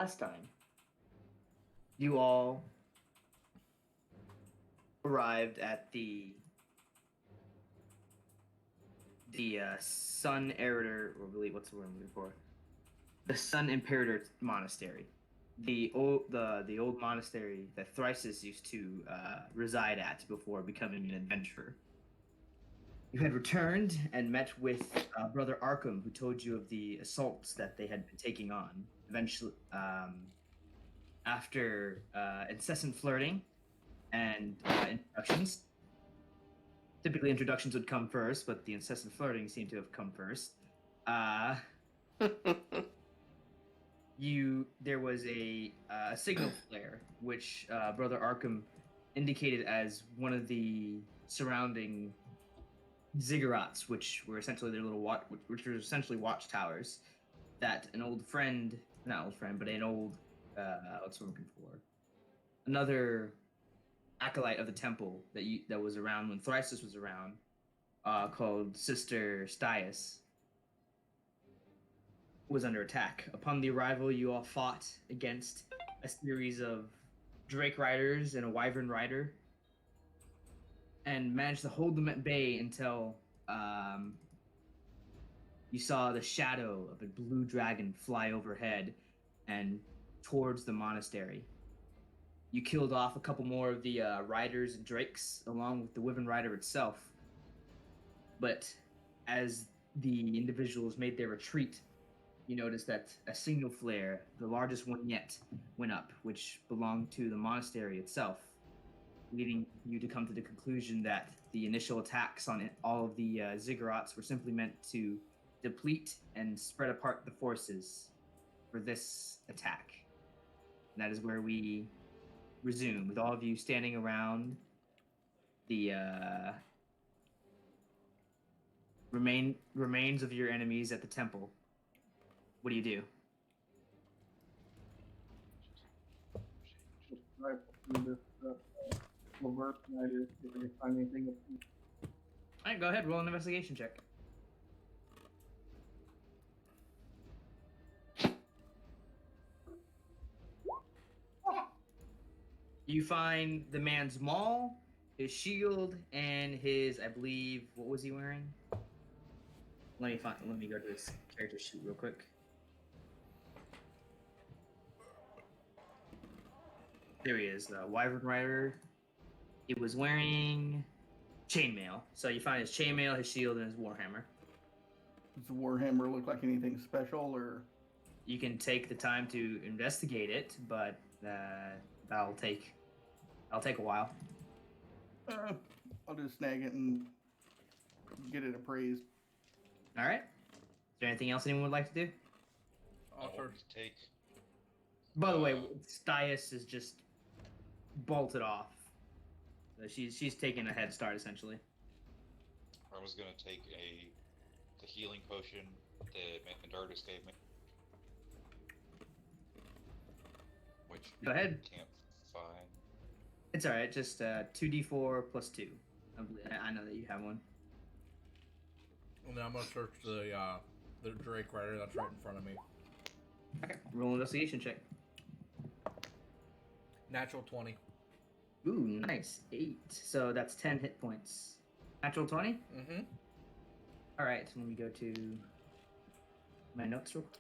Last time, you all arrived at the Sun Imperator, or really, what's the word I'm looking for? The Sun Imperator Monastery, the old monastery that Thrysus used to reside at before becoming an adventurer. You had returned and met with Brother Arkham, who told you of the assaults that they had been taking on. Eventually, after incessant flirting and introductions. Typically, introductions would come first, but the incessant flirting seemed to have come first. There was a signal flare, which Brother Arkham indicated as one of the surrounding ziggurats, which were essentially their little which were essentially watchtowers. That an old friend, not old friend, but an old what's what I'm looking for? Another acolyte of the temple that was around when Thrysus was around, called Sister Stias, was under attack. Upon the arrival, you all fought against a series of Drake riders and a Wyvern rider, and managed to hold them at bay until you saw the shadow of a blue dragon fly overhead and towards the monastery. You killed off a couple more of the riders and drakes, along with the Wyvern rider itself. But as the individuals made their retreat, you noticed that a signal flare, the largest one yet, went up, which belonged to the monastery itself, leading you to come to the conclusion that the initial attacks on all of the ziggurats were simply meant to deplete and spread apart the forces for this attack. And that is where we resume, with all of you standing around the remains of your enemies at the temple. What do you do? Just rifle through this covert night is if we find anything. All right, go ahead. Roll an investigation check. You find the man's maul, his shield, and his, I believe, what was he wearing? Let me go to his character sheet real quick. There he is, the Wyvern Rider. He was wearing chainmail. So you find his chainmail, his shield, and his warhammer. Does the Warhammer look like anything special, or? You can take the time to investigate it, but that'll take a while. I'll just snag it and get it appraised. All right. Is there anything else anyone would like to do? I'll first take. By the way, Stias is just bolted off. So she's taking a head start essentially. I was gonna take the healing potion that Mandardus gave me, which Go ahead. Can't find. It's all right. Just 2d4 plus 2. I know that you have one. And then I'm gonna search the Drake Rider that's right in front of me. Okay. Roll an investigation check. Natural 20. Ooh, nice. 8. So that's 10 hit points. Natural 20? Mm-hmm. All right. So let me go to my notes real quick.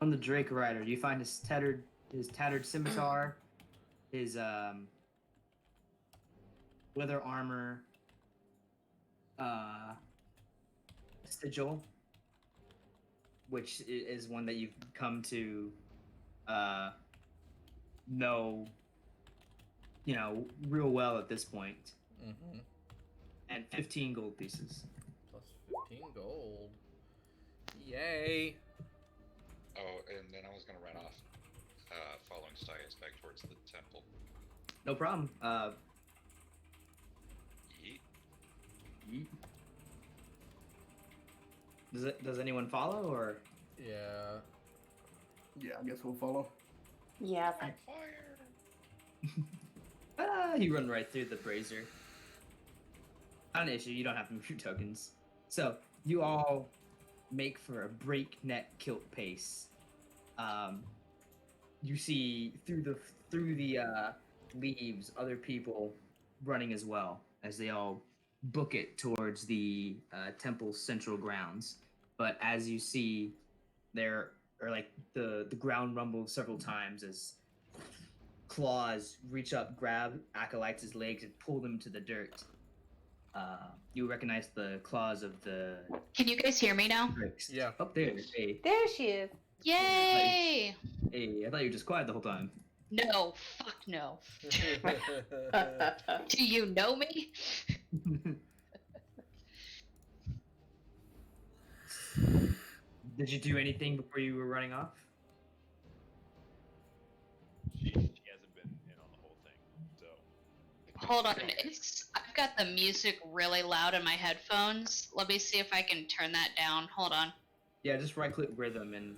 On the Drake Rider, you find his tattered scimitar, his leather armor, sigil, which is one that you've come to know, real well at this point. Mm-hmm. And 15 gold pieces. Plus 15 gold. Yay! Oh, and then I was gonna run off, following Stias back towards the temple. No problem. Yeet. Yeet. Does anyone follow, or? Yeah. Yeah, I guess we'll follow. Yeah. On fire! You run right through the brazier. Not an issue. You don't have to move your tokens. So you all make for a breakneck kilt pace. You see through the leaves other people running as well as they all book it towards the temple's central grounds. But as you see, there are like the ground rumbles several times as claws reach up, grab acolytes' legs, and pull them to the dirt. You recognize the claws of the Can you guys hear me now? Drakes. Yeah. Oh, there. Hey, There she is. Yay! hey, I thought you were just quiet the whole time. No, fuck no. Do you know me? Did you do anything before you were running off? She hasn't been in on the whole thing, so. Hold on, I've got the music really loud in my headphones. Let me see if I can turn that down. Hold on. Yeah, just right click rhythm and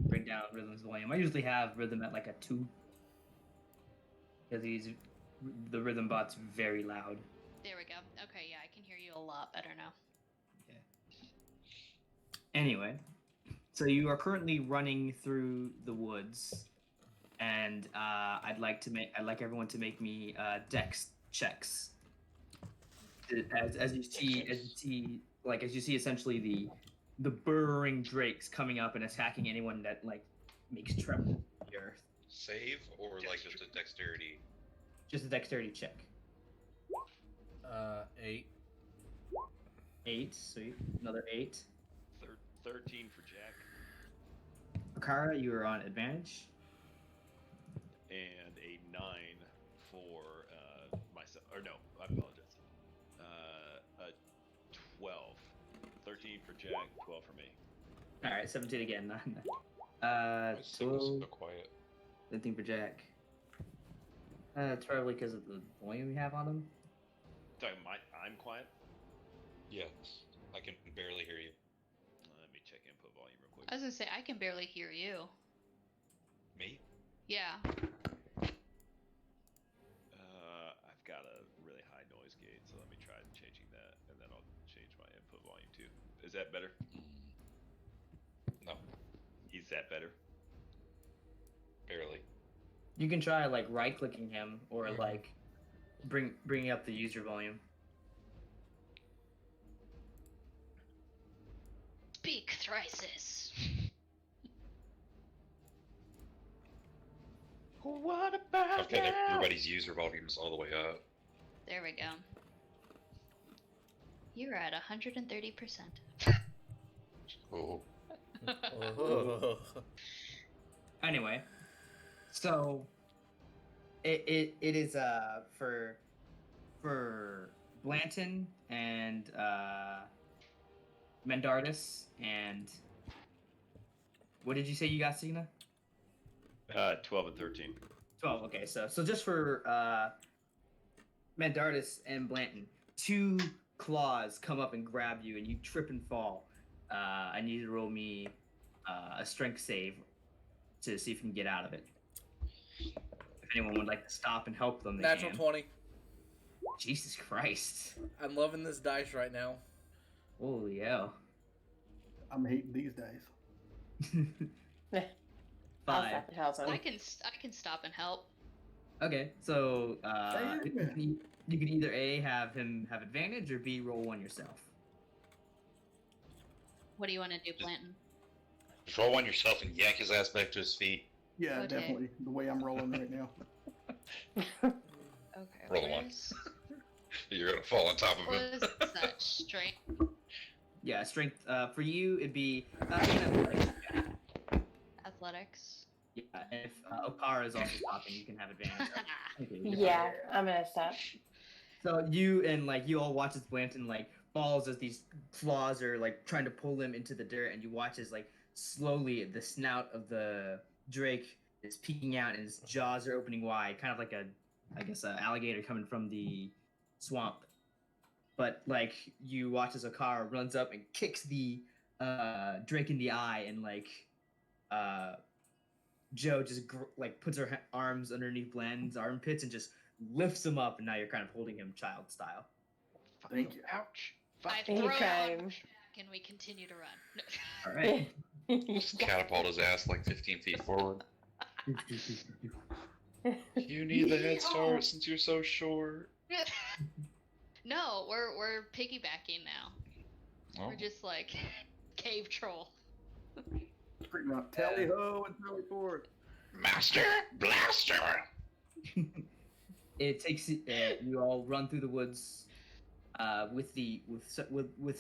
bring down rhythm's volume. I usually have rhythm at like a 2. Because the rhythm bot's very loud. There we go. Okay, yeah, I can hear you a lot better now. Anyway, so you are currently running through the woods, and I'd like everyone to make me dex checks. As you see essentially the burrowing drakes coming up and attacking anyone that like makes tremble the earth. Save or like just a dexterity? Just a dexterity check. 8. 8, sweet. Another 8. 13 for Jack, Akara, you are on advantage. and a 9 for myself. Or no, I apologize. A 12. 13 for Jack, 12 for me. All right, 17 again. Why is Sigma 12, so quiet? 15 for Jack. It's probably because of the volume we have on him. Talking I'm quiet. Yes, I can barely hear you. Let me check input volume real quick. I was gonna say, I can barely hear you. Me? Yeah. I've got a really high noise gate, so let me try changing that, and then I'll change my input volume too. Is that better? No, Is that better? barely. You can try like right clicking him or like bringing up the user volume. Speak, Thrisis. What about I've got everybody's user volumes all the way up. There we go. You're at 130%. Oh, Oh. Anyway, so it is for Blanton and Mendardus and what did you say you got, Cena? 12 and 13. 12. Okay, so just for Mendardus and Blanton, 2 claws come up and grab you, and you trip and fall. I need you to roll me a strength save to see if you can get out of it. If anyone would like to stop and help them, they Natural can. 20. Jesus Christ! I'm loving this dice right now. Holy hell! I'm hating these days. I'll 5. stop and help him. I can stop and help. Okay, so Damn. you can either A, have him have advantage, or B, roll 1 yourself. What do you want to do, Blanton? just roll on yourself and yank his ass back to his feet. Yeah, Okay. definitely. The way I'm rolling right now. Okay. Roll a 1. where's- You're gonna fall on top of What him. is that? Strength? Yeah, strength. For you, it'd be Athletics? yeah. If Okara is also stopping, you can have advantage. Okay, Yeah, I'm gonna stop. So you and like you all watch as Blanton like falls as these claws are like trying to pull him into the dirt, and you watch as like slowly the snout of the drake is peeking out and his jaws are opening wide, kind of like a alligator coming from the swamp. But like you watch as Okara runs up and kicks the drake in the eye, and like Joe just like puts her arms underneath Blanton's armpits and just lifts him up, and now you're kind of holding him child style. Thank you. Ouch. I Thank throw, you. and we continue to run. No. All right. Just catapult his ass like 15 feet forward. You need the head start since you're so short. No, we're piggybacking now. Oh. We're just like cave troll. Pretty much. Tally ho and tally forward. Master Blaster! It takes you all run through the woods with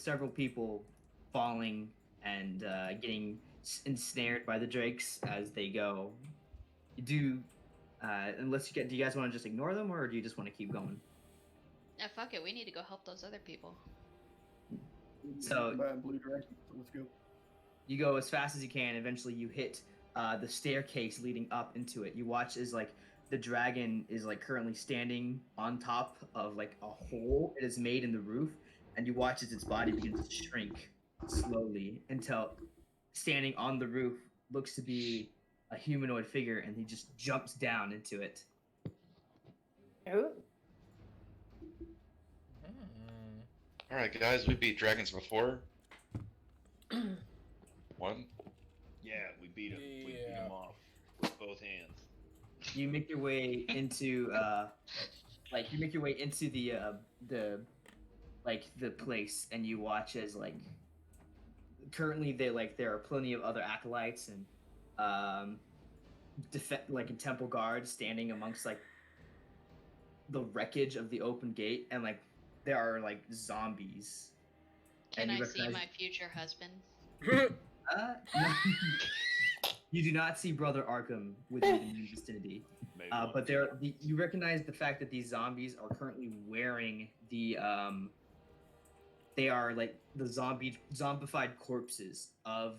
several people falling and getting ensnared by the drakes as they go. You do do you guys want to just ignore them, or do you just want to keep going? Fuck it, we need to go help those other people. So- By blue dragon, so let's go. You go as fast as you can. Eventually, you hit the staircase leading up into it. You watch as like the dragon is like currently standing on top of like a hole it is made in the roof, and you watch as its body begins to shrink slowly until standing on the roof looks to be a humanoid figure, and he just jumps down into it. Ooh. Alright, guys, we beat dragons before. One. Yeah, we beat him. We beat Yeah. him off with both hands. You make your way into the place, and you watch as like currently there are plenty of other acolytes and temple guards standing amongst like the wreckage of the open gate, and like there are like zombies. Can And I you see recognize- my future husband? No. You do not see Brother Arkham with you in the vicinity. Maybe But you recognize the fact that these zombies are currently wearing the they are like the zombified corpses of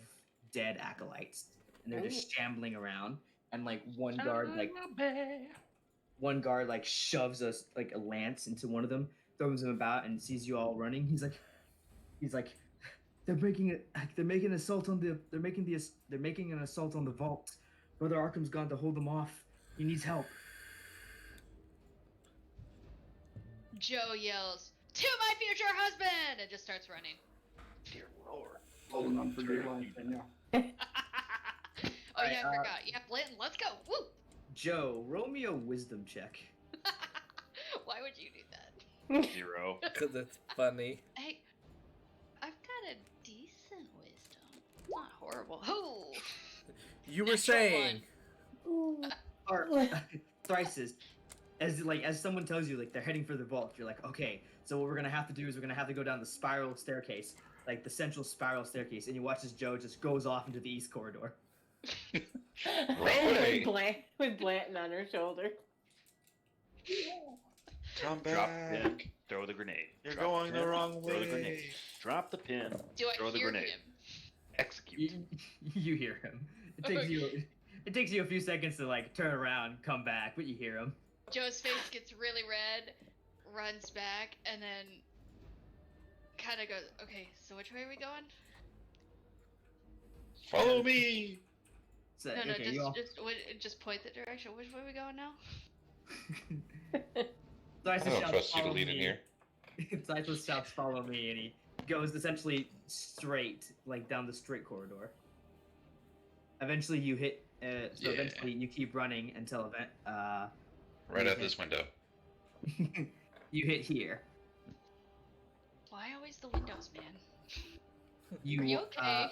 dead acolytes, and they're just shambling around. And like one guard like shoves us like a lance into one of them, throws him about, and sees you all running. He's like, they're making an assault on the vault. Brother Arkham's gone to hold them off. He needs help. Joe yells, "To my future husband!" and just starts running. Dear Lord. Holding on for dear life, and yeah. Oh Alright, yeah, I forgot. Yeah, Blanton, let's go. Woo! Joe, roll me a wisdom check. Why would you do that? 0. Because it's funny. Hey, I've got a decent wisdom. Not horrible. Oh, You were Natural saying. Or Thrices, as someone tells you like they're heading for the vault, you're like, okay, so what we're gonna have to do is we're gonna have to go down the spiral staircase, like the central spiral staircase, and you watch as Joe just goes off into the east corridor. Right. with Blanton on her shoulder. Come Drop the back. pin. Throw the grenade. You're Drop going the pin, wrong Throw the way. grenade. Drop the pin. do I Throw the hear grenade. him? Execute. You hear him. It takes you a few seconds to like turn around, come back, but you hear him. Joe's face gets really red, runs back, and then kind of goes, "Okay, so which way are we going?" Follow me. So, No, okay, you all. just point the direction. Which way are we going now? I Thrices don't shouts, trust you to "Follow lead in me." here. Thrices shouts, "Follow me," and he goes essentially straight, like down the straight corridor. Eventually, you hit. Yeah. Eventually, you keep running until Right out this window. you hit here. Why always the windows, man? You, Are you okay?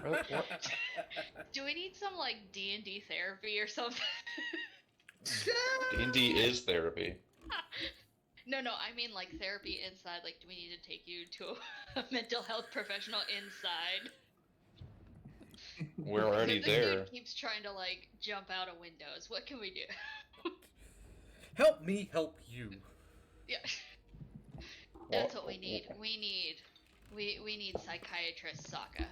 What? Do we need some like D&D therapy or something? D&D is therapy. No, I mean like therapy inside. Like, do we need to take you to a mental health professional inside? We're already The there. dude keeps trying to like jump out of windows. What can we do? Help me help you. Yeah, that's what we need. We need psychiatrist Sokka.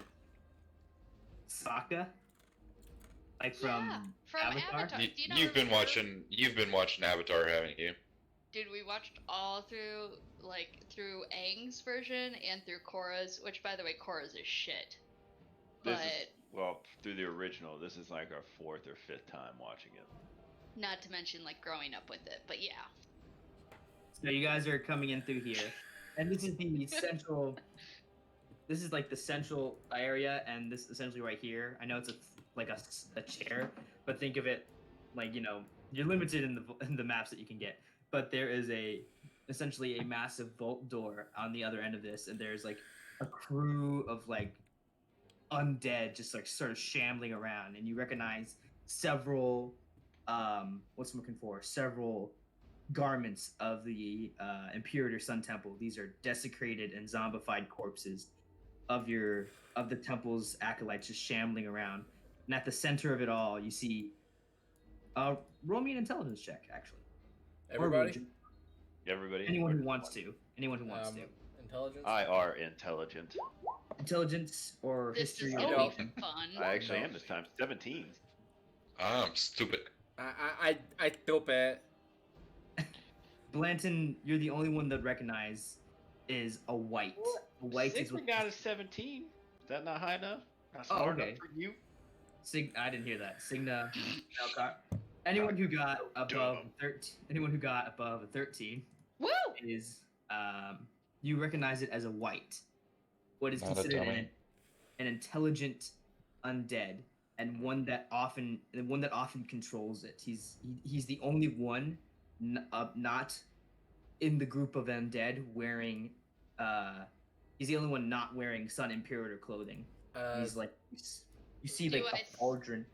Sokka, like Yeah, from from Avatar? Avatar. Do you not You've been remember? watching Avatar, haven't you? Dude, we watched all through Aang's version and through Korra's, which by the way, Korra's is shit. This But is, well, through the original, this is like our 4th or 5th time watching it. not to mention like growing up with it. But yeah. So you guys are coming in through here, and this is the central this is like the central area, and this essentially right here. I know it's a chair, but think of it like you're limited in the maps that you can get. But there is essentially a massive vault door on the other end of this, and there's like a crew of like undead just like sort of shambling around, and you recognize several what's I'm looking for several garments of the Imperator Sun Temple. These are desecrated and zombified corpses of the temple's acolytes just shambling around. And at the center of it all, you see roll me an intelligence check, actually. Or would Everybody? you- Everybody. anyone who wants to. Anyone who wants to. Intelligence. I are intelligent. Intelligence or This history is or No. gonna be anything. fun. I actually No. am this time. 17. I'm stupid. I dope it. Blanton, you're the only one that recognize is a white. A white is Sigma what got a 17. Is that not high enough? Not Oh, smart okay. enough for you? I didn't hear that. Signa. Elcott. Anyone who got above 13. Anyone who got above a 13 Woo! is you recognize it as a white. What is Not a considered dummy. an intelligent undead, and one that often controls it. He's the only one not in the group of undead wearing he's the only one not wearing Sun Imperator clothing. He's like you see like Do a I pauldron.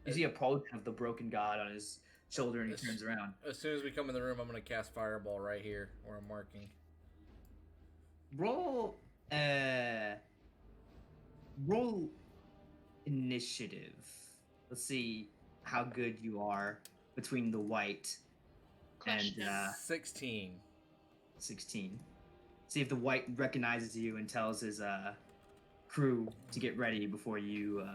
You see a pauldron of the broken god on his shoulder, and he Yes. turns around. As soon as we come in the room, I'm gonna cast Fireball right here where I'm marking. Roll initiative. Let's see how good you are between the white and Question. 16. 16. See if the white recognizes you and tells his crew to get ready before you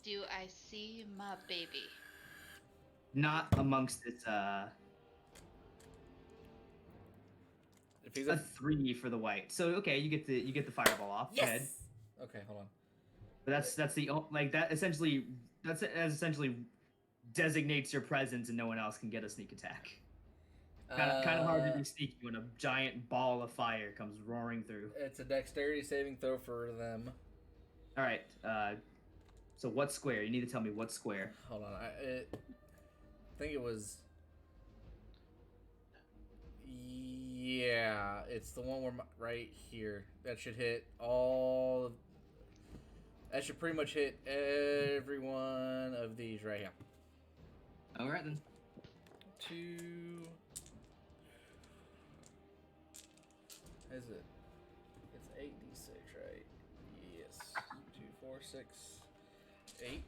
Do I see my baby? not amongst its If he's a a 3 for the white. So okay, you get the fireball off. Go ahead. Okay, hold on. But that's the like that essentially designates your presence, and no one else can get a sneak attack. Kind of hard to be sneaky when a giant ball of fire comes roaring through. It's a dexterity saving throw for them. All right. So what square? You need to tell me what square. Hold on. I think it was. Yeah, it's the one where right here. That should hit all. That should pretty much hit every one of these right here. All right then. 2. Is it? It's 8d6, right? Yes. 2, 4, 6, 8.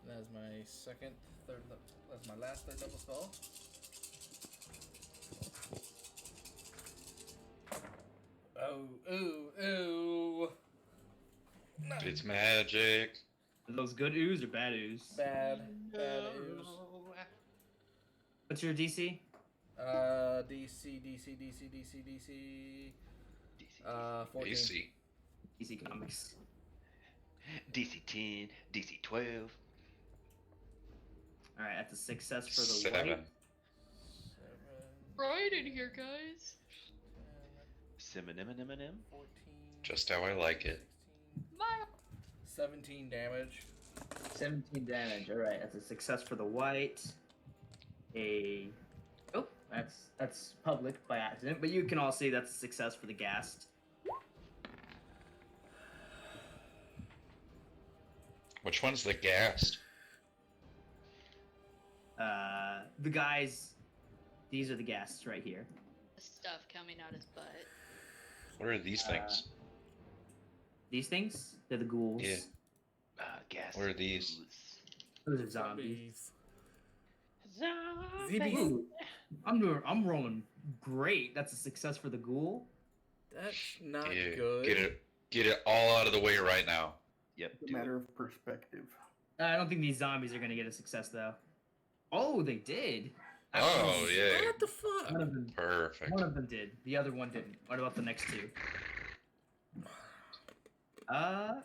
That's my second, third. That's my last third level spell. Oh, ooh, ooh. No. It's magic. Are those good ooze or bad ooze? Bad ooze. What's your DC? DC. 14. AC. DC Comics. DC 10, DC 12. All right, that's a success for the 7. white. 7. Right in here, guys. 7 M. 14. Just how I like it. 16, 17 damage. 17 damage. All right, that's a success for the white. That's public by accident, but you can all see that's a success for the ghast. Which one's the ghast? The guys, these are the ghasts right here. The stuff coming out his butt. What are these things? These things, they're the ghouls. Yeah. Gas. What are these? Those are zombies. Zombies. Ooh, I'm rolling great. That's a success for the ghoul. That's not Yeah, good. Get it all out of the way right now. Yep. It's a matter of perspective. I don't think these zombies are gonna get a success though. Oh, they did. Oh yeah. What the fuck? One of them. Perfect. One of them did. The other one didn't. What about the next two?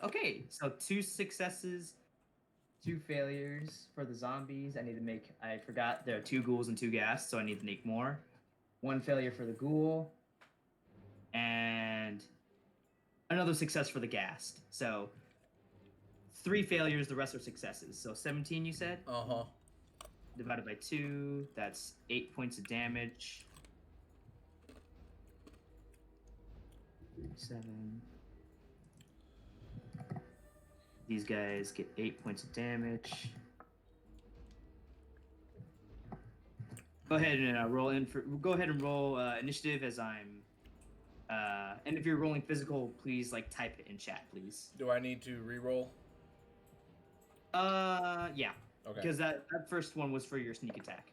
Okay. So 2 successes, 2 failures for the zombies. I forgot there are 2 ghouls and 2 ghasts, so I need to make more. 1 failure for the ghoul, and another success for the ghast. So 3 failures, the rest are successes. So 17, you said? Uh-huh. Divided by 2, that's 8 points of damage. 7. These guys get 8 points of damage. Go ahead and roll in for. Go ahead and roll initiative as I'm. And if you're rolling physical, please like type it in chat, please. Do I need to re-roll? Yeah, Okay. because that first one was for your sneak attack.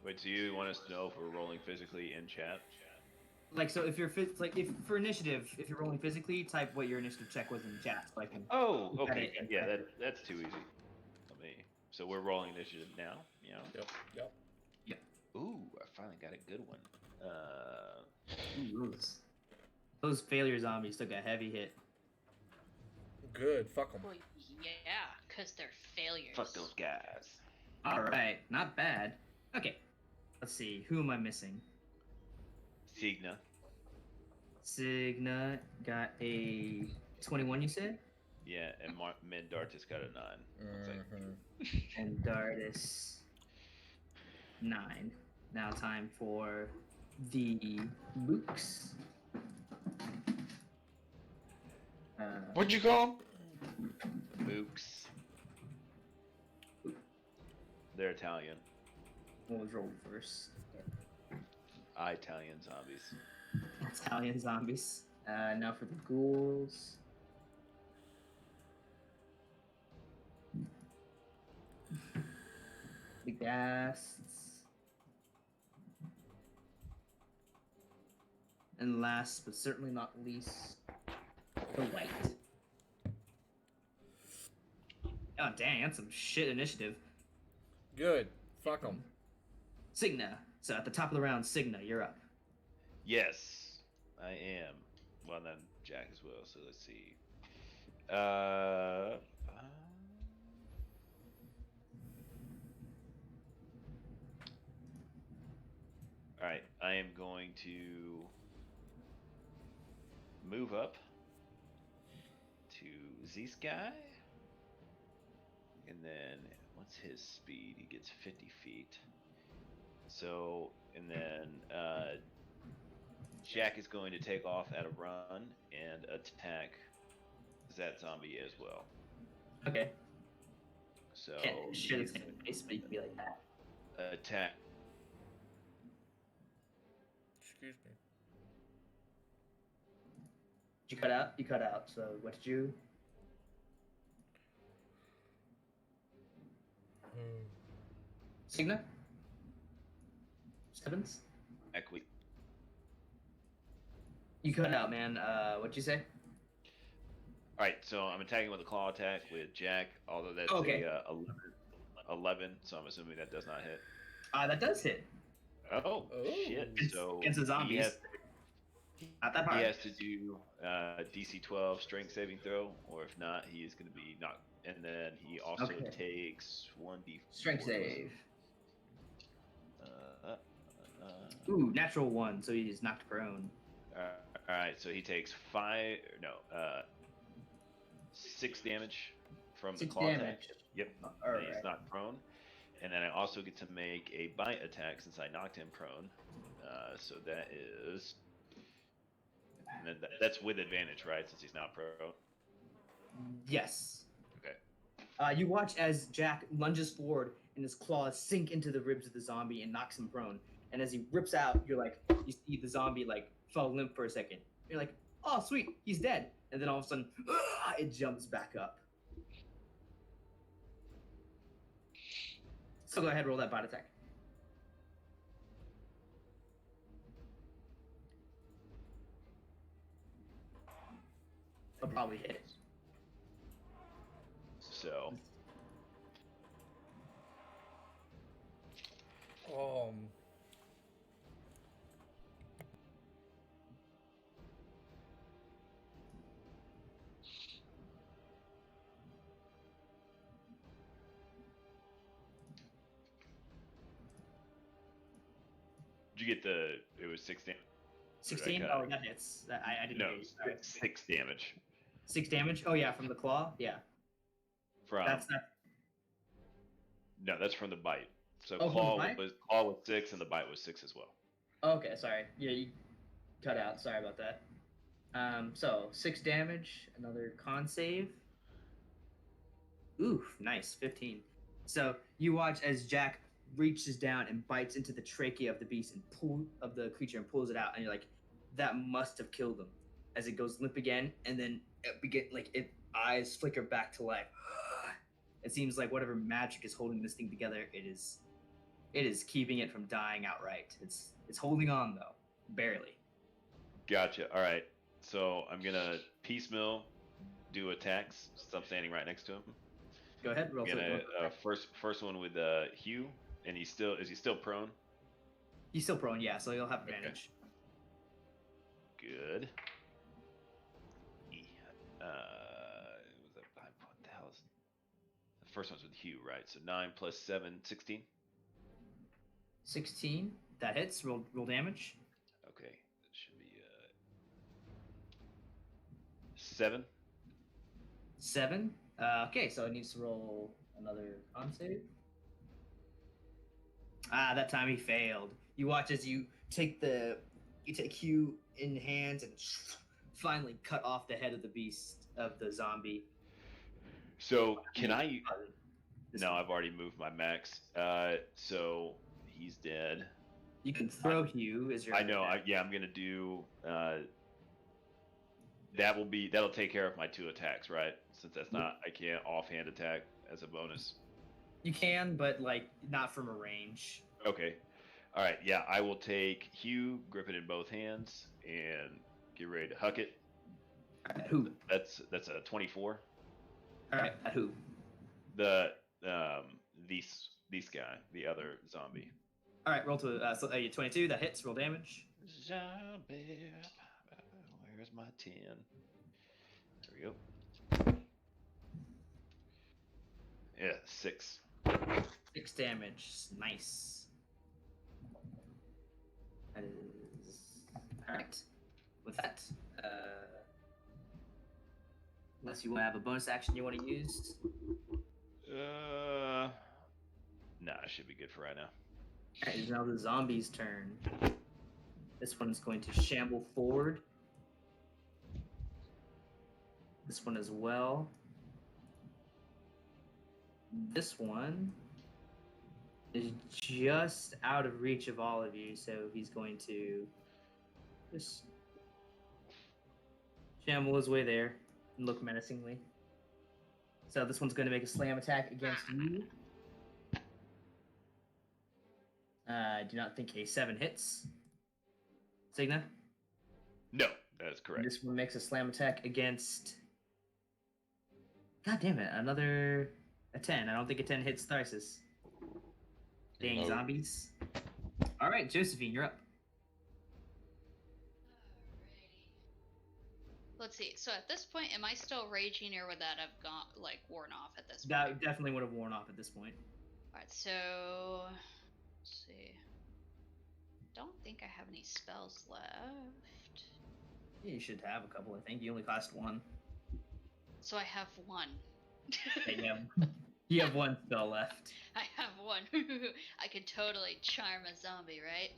Wait, so you want us to know if we're rolling physically in chat? Like so, if you're if for initiative, if you're rolling physically, type what your initiative check was in chat, so I can. Oh, Got okay. it. Yeah, that's too easy. Let me. So we're rolling initiative now. Yeah. Yep. Ooh, I finally got a good one. Ooh, those failure zombies took a heavy hit. Good. Fuck them. Well, yeah, because they're failures. Fuck those guys. All right, not bad. Okay, let's see. Who am I missing? Signa. Signa got a 21. You said. Yeah, and Mendartis got a 9. Looks like. Mhm. And Dardis 9. Now time for the Lukes. What'd you call Mooks. They're Italian. We'll roll first. Italian zombies. Italian zombies. Now for the ghouls. The ghasts. And last but certainly not least, the white. Oh dang, that's some shit initiative. Good. Fuck them. Signa. So at the top of the round, Signa, you're up. Yes, I am. Well, then Jack as well. So let's see. All right, I am going to move up to this guy, and then what's his speed? He gets 50 feet. So, and then Jack is going to take off at a run and attack that zombie as well. Okay. So Can't shit he's his face, but you can be like that. attack. Excuse me. Did you cut out? You cut out. So what did you? Signa? Sevens? Equi. You cut out, man. What'd you say? All right, so I'm attacking with a claw attack with Jack, although that's Okay. a 11, so I'm assuming that does not hit. That does hit. Oh, Oh. shit! So Against the zombies. Not that he hard. has to do DC 12 strength saving throw, or if not, he is going to be knocked. And then he also Okay. takes 1d4. Strength save. Uh, Ooh, natural 1, so he's knocked prone. all right, so he takes 6 damage from the 6 claw attack. damage. Yep. All And right. he's knocked prone. And then I also get to make a bite attack since I knocked him prone. So that is. And then that's with advantage, right? Since he's not prone. Yes. Okay. You watch as Jack lunges forward and his claws sink into the ribs of the zombie and knocks him prone. And as he rips out, you're like, you see the zombie like fall limp for a second. You're like, oh sweet, he's dead. And then all of a sudden, it jumps back up. So go ahead, roll that bite attack. I'll probably hit it. So. Did you get the? It was 6 damage. 16. cut Oh, out? that hits. I didn't No, hear you. Sorry. 6 damage 6 damage. Oh yeah, from the claw. Yeah, from. that's that. No, that's from the bite. So Oh, from the bite? claw was 6, and the bite was 6 as well. Okay, sorry. Yeah, you cut out. Sorry about that. So 6 damage. Another con save. Oof, nice. 15. So you watch as Jack reaches down and bites into the trachea of the beast and the creature and pulls it out, and you're like, that must have killed him. As it goes limp again, and then its eyes flicker back to life. It seems like whatever magic is holding this thing together, it is keeping it from dying outright. It's holding on though, barely. Gotcha. All right. So I'm gonna piecemeal do attacks since I'm standing right next to him. Go ahead. Roll. I'm gonna first one with Hugh, and is he still prone? He's still prone, yeah, so you'll have Okay. advantage. Good. Was that what the hell is the first one's with Hugh, right? So 9 plus 7, 16. 16. That hits. Roll damage. Okay, that should be 7. 7. Okay, so it needs to roll another con save. That time he failed. You watch as you take Hugh in hands and finally cut off the head of the beast, of the zombie. So can I? This No, one. I've already moved my max. So he's dead. You can throw Hugh as your. I know. I'm gonna do. That'll take care of my 2 attacks, right? Since that's not, I can't offhand attack as a bonus. You can, but not from a range. Okay. All right. Yeah, I will take Hugh, grip it in both hands, and get ready to huck it. At who? That's a 24. All right. At who? The this guy, the other zombie. All right. Roll to 22. That hits. Roll damage. Zombie. Where's my 10? There we go. Yeah, 6. 6 damage. Nice. That is alright. With that, unless you want to have a bonus action you want to use. Nah, it should be good for right now. Alright, it's now the zombie's turn. This one's going to shamble forward. This one as well. This one is just out of reach of all of you, so he's going to just shamble his way there and look menacingly. So this one's going to make a slam attack against you. I do not think a 7 hits. Signa? No, that is correct. This one makes a slam attack against... God damn it, a 10. I don't think a 10 hits Tharsis. Dang No. zombies. Alright, Josephine, you're up. Let's see. So at this point, am I still raging, or would that have gone worn off at this point? That definitely would have worn off at this point. Alright, so let's see. Don't think I have any spells left. You should have a couple, I think. You only cost 1. So I have 1. Okay, you have 1 spell left. I have 1. I can totally charm a zombie, right?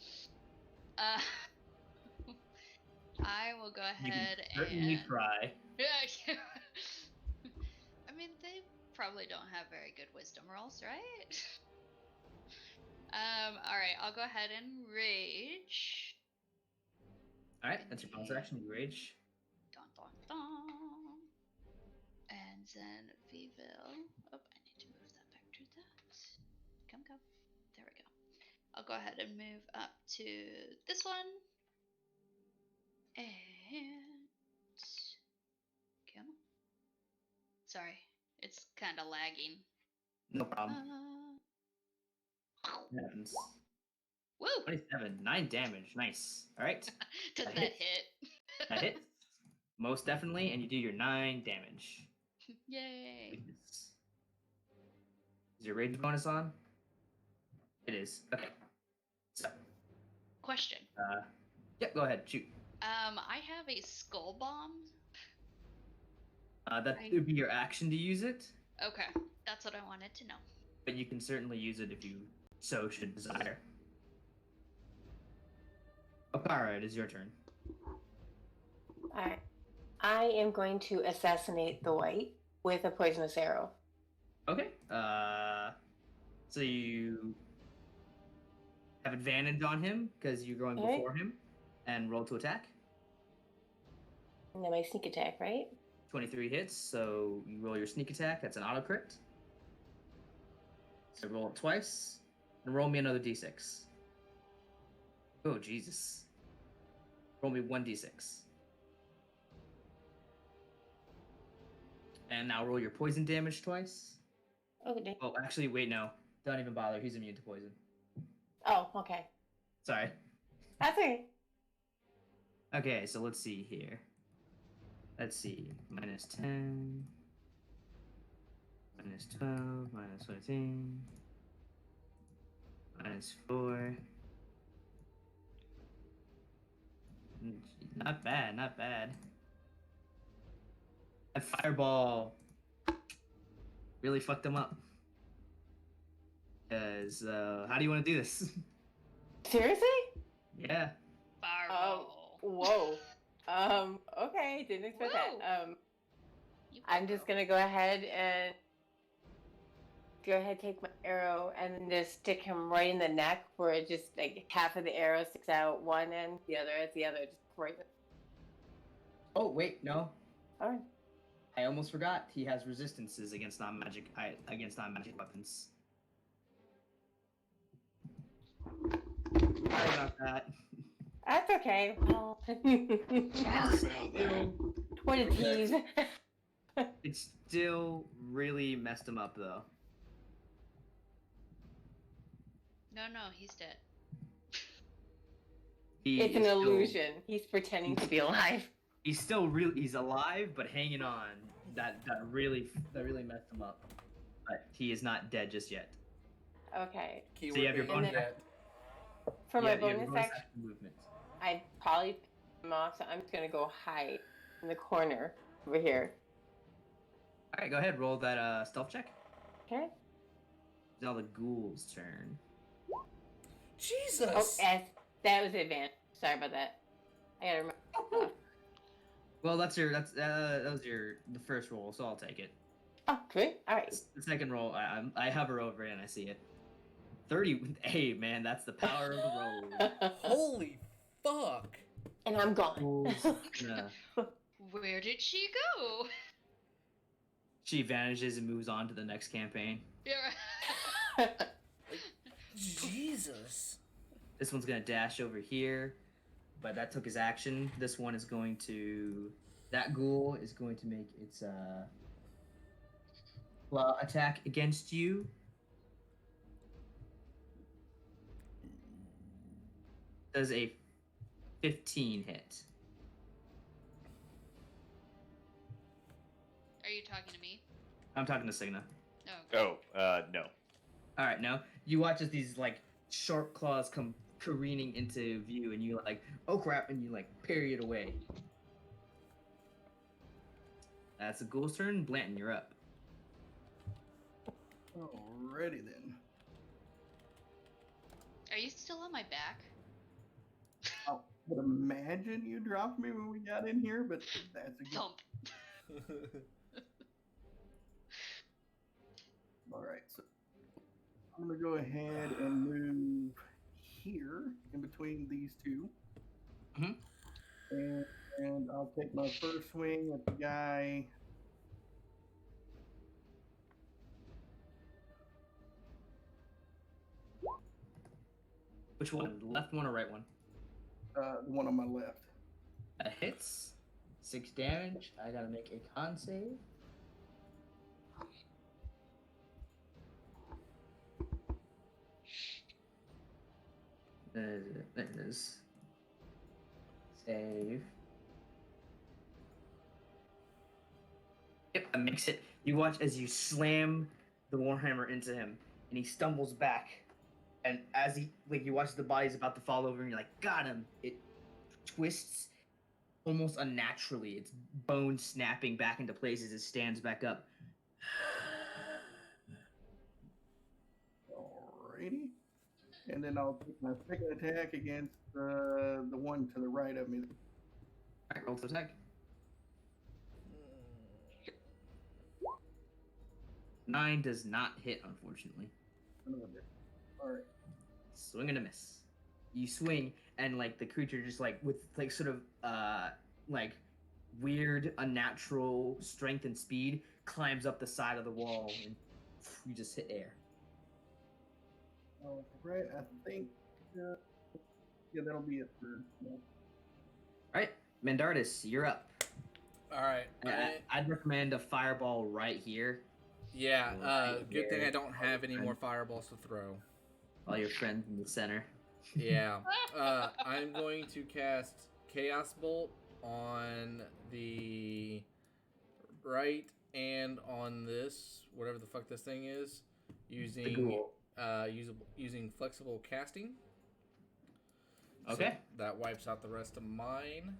I will go You ahead can certainly and try. I mean, they probably don't have very good wisdom rolls, right? Alright, I'll go ahead and rage. Alright, that's your bonus action. You rage. Dun dun dun. And then we will. Oh, I need to move that back to that. Come. There we go. I'll go ahead and move up to this one. And. Come on. Sorry, it's kind of lagging. No problem. Uh, It happens. woo! 27. 9 damage. Nice. Alright. Does that that hits. hit? That hits. Most definitely, and you do your 9 damage. Yay! Is your rage bonus on? It is. Okay. So, Question. Yep, go ahead, shoot. I have a skull bomb. That would be your action to use it, Okay, that's what I wanted to know. but you can certainly use it if you so should desire. Okara, it is your turn. Alright. I am going to assassinate the white with a poisonous arrow. Okay. So you have advantage on him because you're going Okay. before him, and roll to attack. And then my sneak attack, right? 23 hits, so you roll your sneak attack. That's an auto crit. So roll it twice, and roll me another d6. Oh, Jesus. Roll me 1d6. And now roll your poison damage twice. Okay. Oh, actually, wait, no. Don't even bother. He's immune to poison. Oh, okay. Sorry. That's okay. Okay, so let's see here. Let's see. Minus 10. Minus 12. Minus 14. Minus 4. Not bad, not bad. That fireball really fucked him up. Because, how do you want to do this? Seriously? Yeah. Fireball. Whoa. Okay, didn't expect Whoa. that. You I'm just gonna go ahead and take my arrow and then just stick him right in the neck where it just like half of the arrow sticks out one end, the other at the other, just right. Oh, wait, no. Alright. I almost forgot. He has resistances against non-magic weapons. Sorry about that. That's okay. Well, what a tease. It still really messed him up, though. No, he's dead. It's an is still- illusion. He's pretending to be alive. He's still he's alive, but hanging on. That really messed him up. But he is not dead just yet. Okay. Keyword So you have your being bonus dead. For my you have your bonus action, movement. I'd probably pick him off, so I'm just gonna go hide in the corner over here. All right, go ahead. Roll that stealth check. Okay. It's now the ghoul's turn. Jesus. Oh, yes, that was advanced. Sorry about that. I gotta remember. Well, that was the first roll, so I'll take it. Oh, good. All right. The second roll, I hover over it and I see it. 30. Hey, man, that's the power of the roll. Holy fuck. And I'm gone. Ghoul's gonna- Where did she go? She vanishes and moves on to the next campaign. Yeah. Jesus. This one's gonna dash over here, but that took his action. This one is going to. That ghoul is going to make its claw attack against you. Does a 15 hit? Are you talking to me? I'm talking to Signa. Oh. No. All right, now you watch as these like sharp claws come careening into view, and you like, oh crap, and you like parry it away. That's the ghoul's turn. Blanton, you're up. Alrighty then. Are you still on my back? I would imagine you dropped me when we got in here, but that's a good. Thump. Alright, so I'm gonna go ahead and move here in between these two. Mhm. And I'll take my first swing at the guy. Which one? The left one or right one? The one on my left. That hits. 6 damage. I gotta make a con save. There it is. Save. Yep, that makes it. You watch as you slam the warhammer into him, and he stumbles back And as you watch the body's about to fall over, and you're like, got him. It twists almost unnaturally. Its bones snapping back into place as it stands back up. Alrighty. And then I'll take my second attack against the one to the right of me. Alright, roll to attack. 9 does not hit, unfortunately. Alright. Swing and a miss. You swing, and like the creature just like with like sort of like weird unnatural strength and speed climbs up the side of the wall, and you just hit air. Alright, I think yeah, that'll be it for yeah. Alright, Mandardis, you're up. All right. I'd recommend a fireball right here. Yeah. Right Good thing here. I don't have any more fireballs to throw. All your friends in the center. Yeah. I'm going to cast Chaos Bolt on the right and on this, whatever the fuck this thing is, using using flexible casting. Okay. So that wipes out the rest of mine.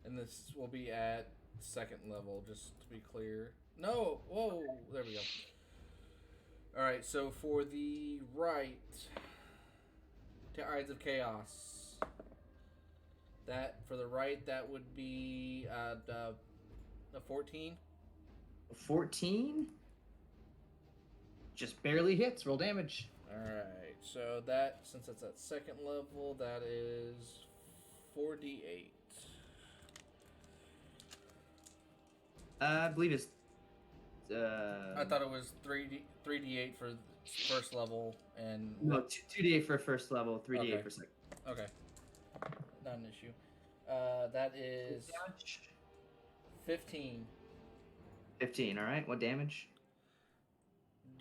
And this will be at second level, just to be clear. No! Whoa! There we go. Alright, so for the right, Tides of Chaos. That, for the right, that would be a 14. 14? Just barely hits. Roll damage. Alright, so that, since it's at second level, that is 4d8. I believe it's. I thought it was 3d8 for first level and No, 2d8 for first level, 3d8 Okay. for second. okay, not an issue. That is Damage? 15. 15. All right. What damage?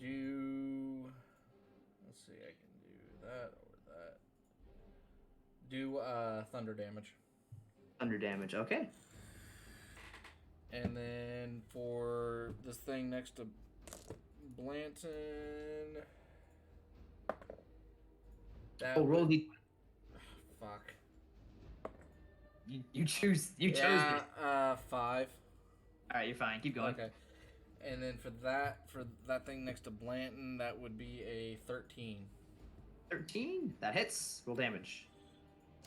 Let's see, I can do that or that. Do thunder damage. Thunder damage. Okay. And then for this thing next to Blanton, that Roll would- the. fuck. You chose. You chose this. 5. All right. You're fine. Keep going. Okay. And then for that thing next to Blanton, that would be a 13. 13. That hits. Roll damage.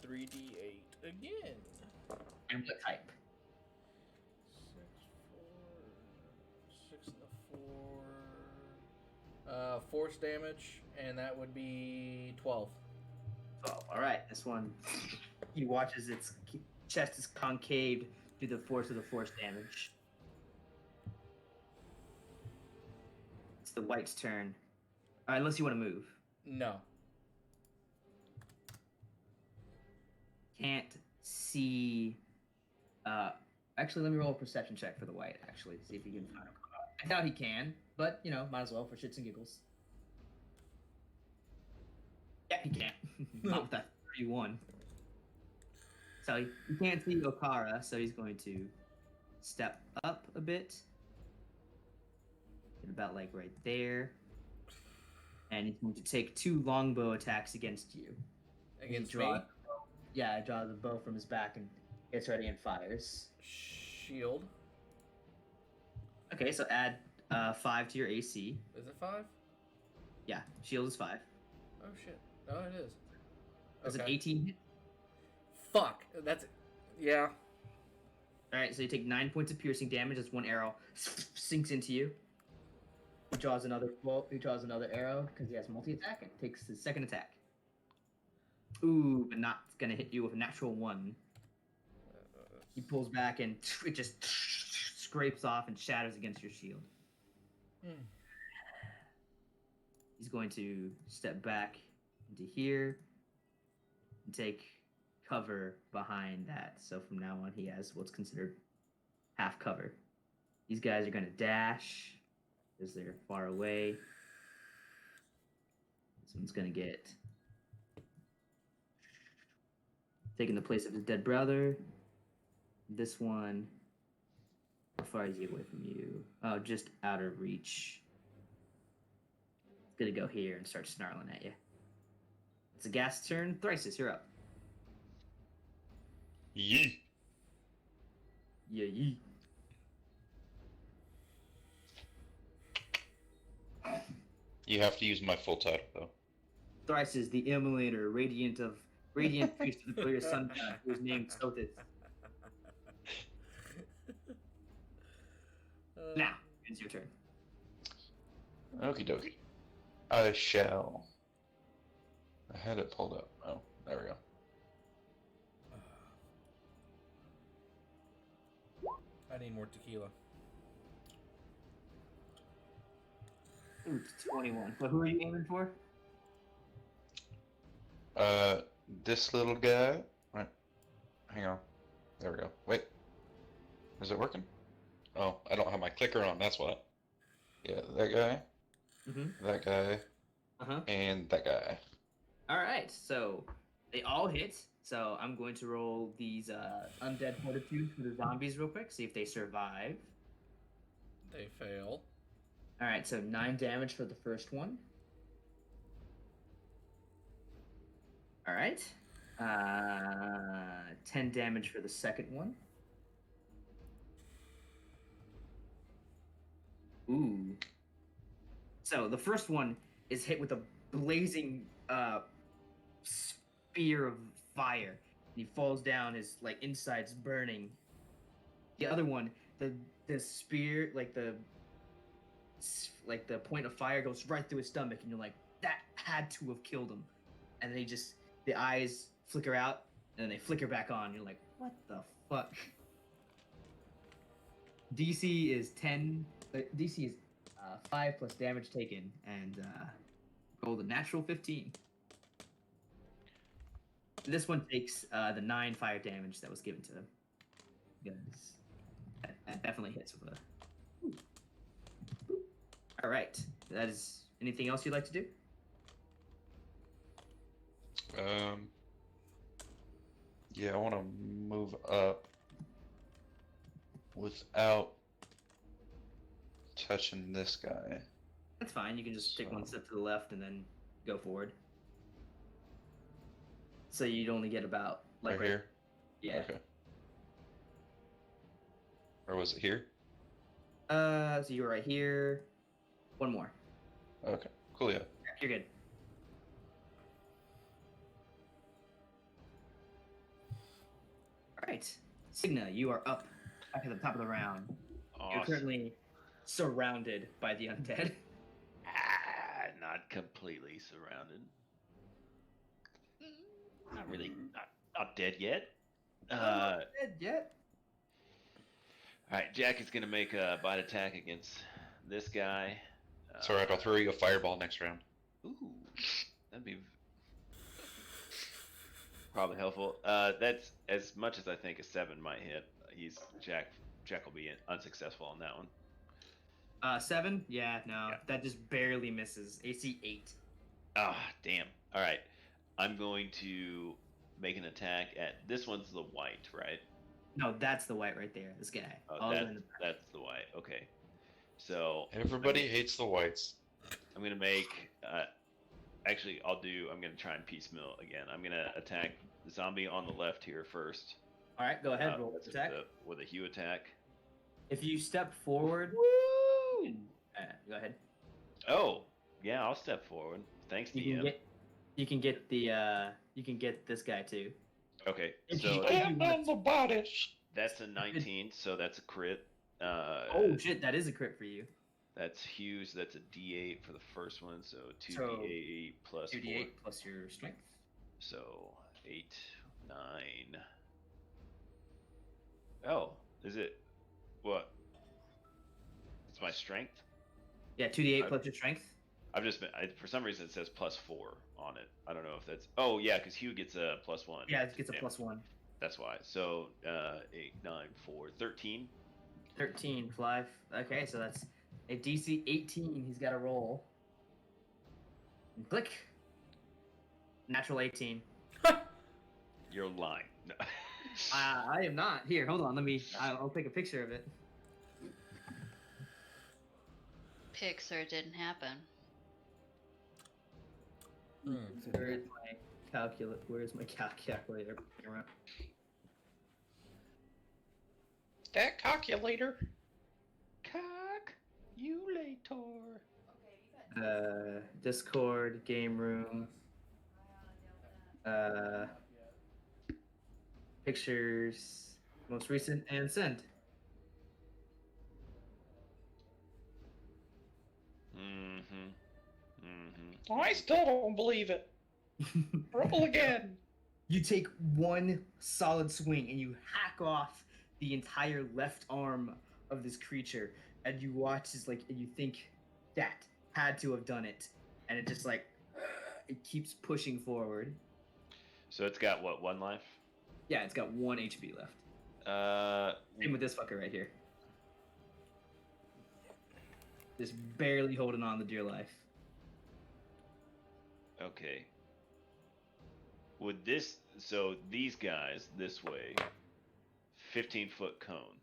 3d8 again. And what type? 6 and the 4. Force damage, and that would be 12. 12. All right. This one. He watches its chest is concaved through the force of the force damage. It's the white's turn. All right. Unless you want to move. No. Can't see. Actually, let me roll a perception check for the white. Actually, see if he can find him. I doubt he can, but you know, might as well for shits and giggles. Yeah, he can't. Not with that 31. So he can't see Okara, so he's going to step up a bit. Get about like right there. And he's going to take 2 longbow attacks against you. Against He me? draws- Yeah, he draws a bow from his back and gets ready and fires. Shield. Okay, so add 5 to your AC. Is it 5? Yeah, shield is 5. Oh shit. Oh, it is. Does an 18 hit? Fuck. That's. Yeah. Alright, so you take 9 points of piercing damage as 1 arrow sinks into you. He draws another arrow because he has multi-attack and takes his second attack. Ooh, but not gonna hit you with a natural 1. He pulls back and it just scrapes off and shatters against your shield. He's going to step back into here and take cover behind that. So from now on, he has what's considered half cover. These guys are going to dash because they're far away. This one's going to get taking the place of his dead brother. This one, how far is he away from you? Oh, just out of reach. It's gonna go here and start snarling at you. It's a gas turn. Thrices, you're up. Yee. Yeah, yee. You have to use my full title though. Thrices, the immolator, radiant priest of the clear sunshine, who is named Sothis. Now, it's your turn. Okie dokie. I shall. I had it pulled up. Oh, there we go. I need more tequila. Ooh, 21. So who are you aiming for? This little guy. Right. Hang on. There we go. Wait. Is it working? Oh, I don't have my clicker on. That's what. Yeah, that guy. Mm-hmm. That guy. Uh-huh. And that guy. All right, so they all hit. So I'm going to roll these undead fortitude for the zombies real quick, see if they survive. They fail. All right, so 9 damage for the first one. All right. 10 damage for the second one. Ooh. So the first one is hit with a blazing spear of fire. He falls down, his like insides burning. The other one, the spear, like the point of fire goes right through his stomach, and you're like, that had to have killed him. And then he just, the eyes flicker out, and then they flicker back on. You're like, what the fuck? DC is 10. DC is 5 plus damage taken, and rolled a natural 15. This one takes the 9 fire damage that was given to him. Because that definitely hits with a. All right. That is. Anything else you'd like to do? Yeah, I want to move up without touching this guy. That's fine. You can just take one step to the left and then go forward. So you'd only get about like Right here? Yeah. Okay. Or was it here? So you're right here. One more. Okay. Cool, yeah. You're good. All right, Signa, you are up back at the top of the round. You're Awesome. currently surrounded by the undead. Not completely surrounded. Not really. Not dead yet. Not dead yet. All right, Jack is gonna make a bite attack against this guy. It's alright, I'll throw you a fireball next round. Ooh, that'd be probably helpful. That's as much as I think a 7 might hit. Jack will be unsuccessful on that one. 7? Yeah, no. Yeah. That just barely misses. AC 8. Ah, damn. All right, I'm going to make an attack at this one's the white, right? No, that's the white right there. This guy. Oh, All in the- that's the white. Okay. So Everybody hates the whites. I'm gonna make. Actually, I'm gonna try and piecemeal again. I'm gonna attack the zombie on the left here first. All right, go ahead. Roll That's attack. with a Hue attack. If you step forward, Woo! go ahead. Oh, yeah, I'll step forward. Thanks, DM. You can get this guy too. Okay, If so you- Stand on the bodies! that's a 19, so that's a crit. Oh shit, that is a crit for you. That's Hughes. That's a D8 for the first one, so 2d8 So, plus 2d8 4. plus your strength. So 8, 9. Oh, is it what? It's my strength. Yeah, 2d8 plus your strength. I've just been. For some reason it says plus 4 on it. I don't know if that's. Oh yeah, because Hugh gets a plus 1. Yeah, it gets a Damn. +1. That's why. So 8, 9, 4, 13. 13, Fly. Okay, so that's a DC 18. He's got to roll. And click. Natural 18. You're lying. No. I am not. Here, hold on. I'll take a picture of it. Pixar didn't happen. Where's my Where's my calculator? That calculator. Discord, game room, pictures, most recent, and send. I still don't believe it. Roll again. You take one solid swing and you hack off the entire left arm of this creature, and you watch as and you think that had to have done it, and it just it keeps pushing forward. So it's got what, 1 life? Yeah, it's got 1 HP left. Same with this fucker right here. Just barely holding on to dear life. Okay. Would this, so these guys this way, 15-foot cone.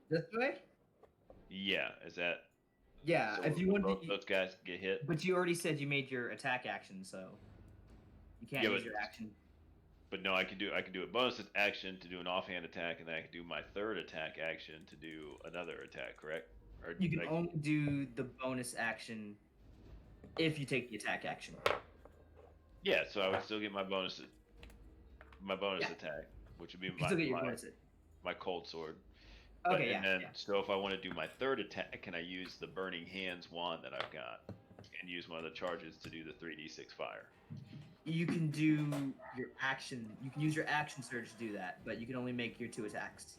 This way? Yeah, is that? Yeah, So if you want both to. those guys get hit. But you already said you made your attack action, so you can't Yeah, use but- your action. But no, I can do a bonus action to do an offhand attack, and then I can do my third attack action to do another attack. Correct? Or You can only do the bonus action if you take the attack action. Yeah, so I would still get my bonus Yeah. attack, which would be You can still get your my, bonus. my cold sword. Okay, and yeah, then, yeah. So if I want to do my third attack, can I use the Burning Hands wand that I've got and use one of the charges to do the 3d6 fire? You can do your action. You can use your action surge to do that, but you can only make your 2 attacks.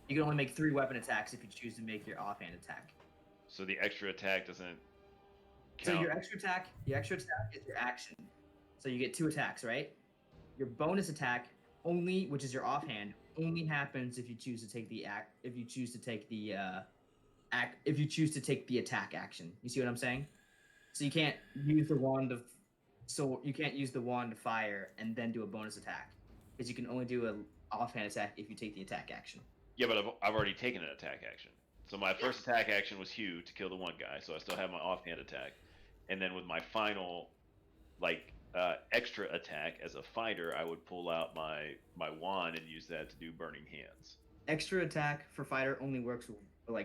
You can only make 3 weapon attacks if you choose to make your offhand attack. So the extra attack doesn't So count. your extra attack is your action. So you get 2 attacks, right? Your bonus attack only, which is your offhand, only happens if you choose to take the if you choose to take the attack action. You see what I'm saying? So you can't use the wand of fire and then do a bonus attack, because you can only do an offhand attack if you take the attack action. Yeah, but I've already taken an attack action. So my first attack action was Hugh to kill the one guy, so I still have my offhand attack. And then with my final, extra attack as a fighter, I would pull out my wand and use that to do Burning Hands. Extra attack for fighter only works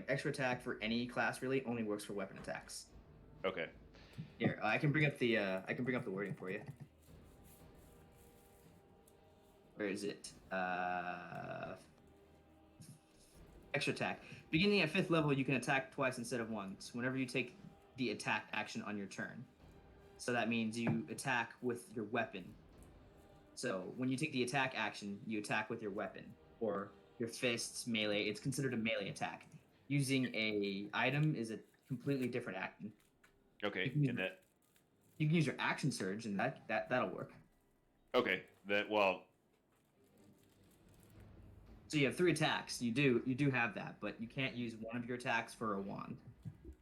extra attack for any class really only works for weapon attacks. Okay. Here, I can bring up the wording for you. Where is it? Extra attack. Beginning at 5th level, you can attack twice instead of once whenever you take the attack action on your turn. So that means you attack with your weapon. So when you take the attack action, you attack with your weapon or your fists, melee. It's considered a melee attack. Using a item is a completely different action. Okay. You can use- And that. You can use your action surge, and that'll work. Okay. Well. So you have 3 attacks. You do have that, but you can't use one of your attacks for a wand.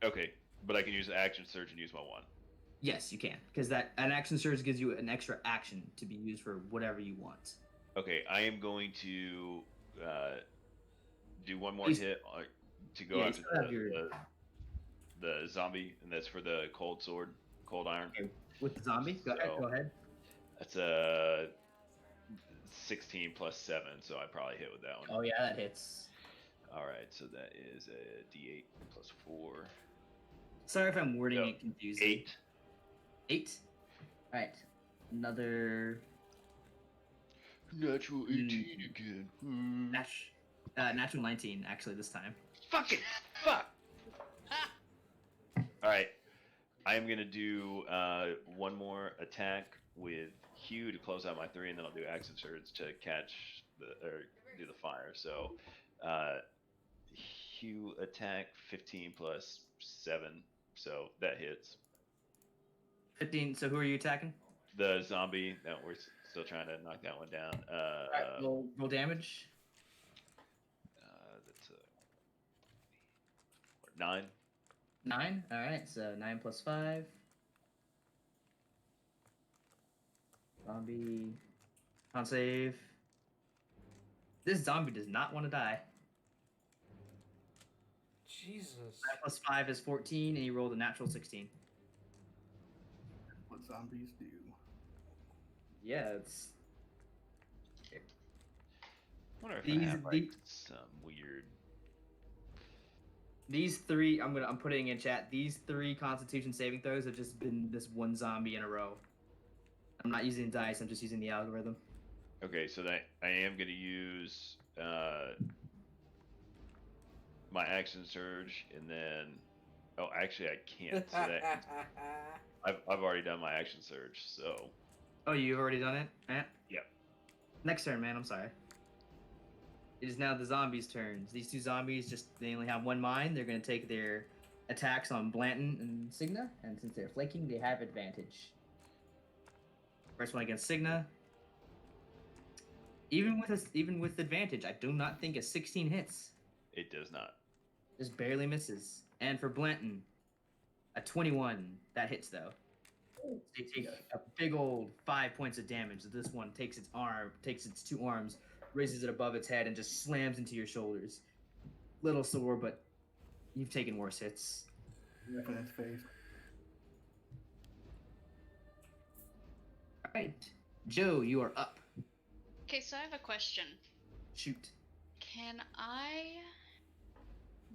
Okay, but I can use the action surge and use my wand. Yes, you can, because an action surge gives you an extra action to be used for whatever you want. Okay, I am going to do one more Please- hit to go Yeah, you after still have your- the zombie, and that's for the cold iron. Okay, with the zombie, go ahead. That's a 16 plus 7, so I probably hit with that one. Oh yeah, that hits. All right, so that is a D8 plus 4. Sorry if I'm wording No, it confusing. 8. 8. All right, another Natural 18 again. natural 19 actually this time. Fucking fuck. All right, I am gonna do one more attack with Hugh to close out my 3, and then I'll do action surge to catch do the fire. So, Hugh attack 15 plus 7, so that hits. 15. So who are you attacking? The zombie that we're still trying to knock that one down. All right, roll damage. That's 9. 9. All right, so 9 plus 5. Zombie. Con save. This zombie does not want to die. Jesus. 9 plus 5 is 14, and you rolled a natural 16. Let's zombies do. Yeah, it's I wonder if I These- have like the- some weird. these three. I'm putting in chat. These 3 Constitution saving throws have just been this one zombie in a row. I'm not using dice. I'm just using the algorithm. Okay, so that I am gonna use my action surge, and then actually I can't. So that I've already done my action surge. So Oh, you've already done it, Matt? Yep. Next turn, man. I'm sorry. It is now the zombies' turns. These 2 zombies they only have 1 mind. They're gonna take their attacks on Blanton and Signa, and since they're flanking, they have advantage. First one against Signa. Even with advantage, I do not think a 16 hits. it does not. Just barely misses. And for Blanton, a 21 that hits though. They take a big old 5 points of damage. This one takes its 2 arms, raises it above its head, and just slams into your shoulders. Little sore, but you've taken worse hits. Up in its face. All right, Joe, you are up. Okay, so I have a question. Shoot. Can I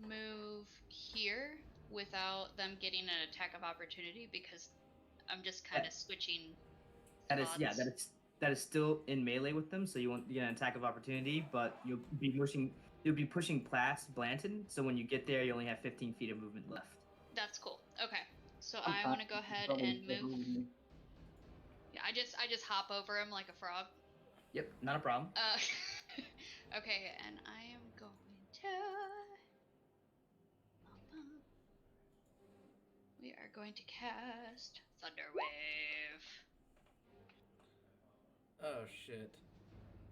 move here without them getting an attack of opportunity? Because I'm just kind of switching. That is spots. that is still in melee with them, so you won't get an attack of opportunity, but you'll be pushing past Blanton, so when you get there, you only have 15 feet of movement left. That's cool. Okay, so I want to go ahead and move. Yeah, I just hop over him like a frog. Yep, not a problem. Okay, and I am going to. We are going to cast Thunderwave. Oh shit.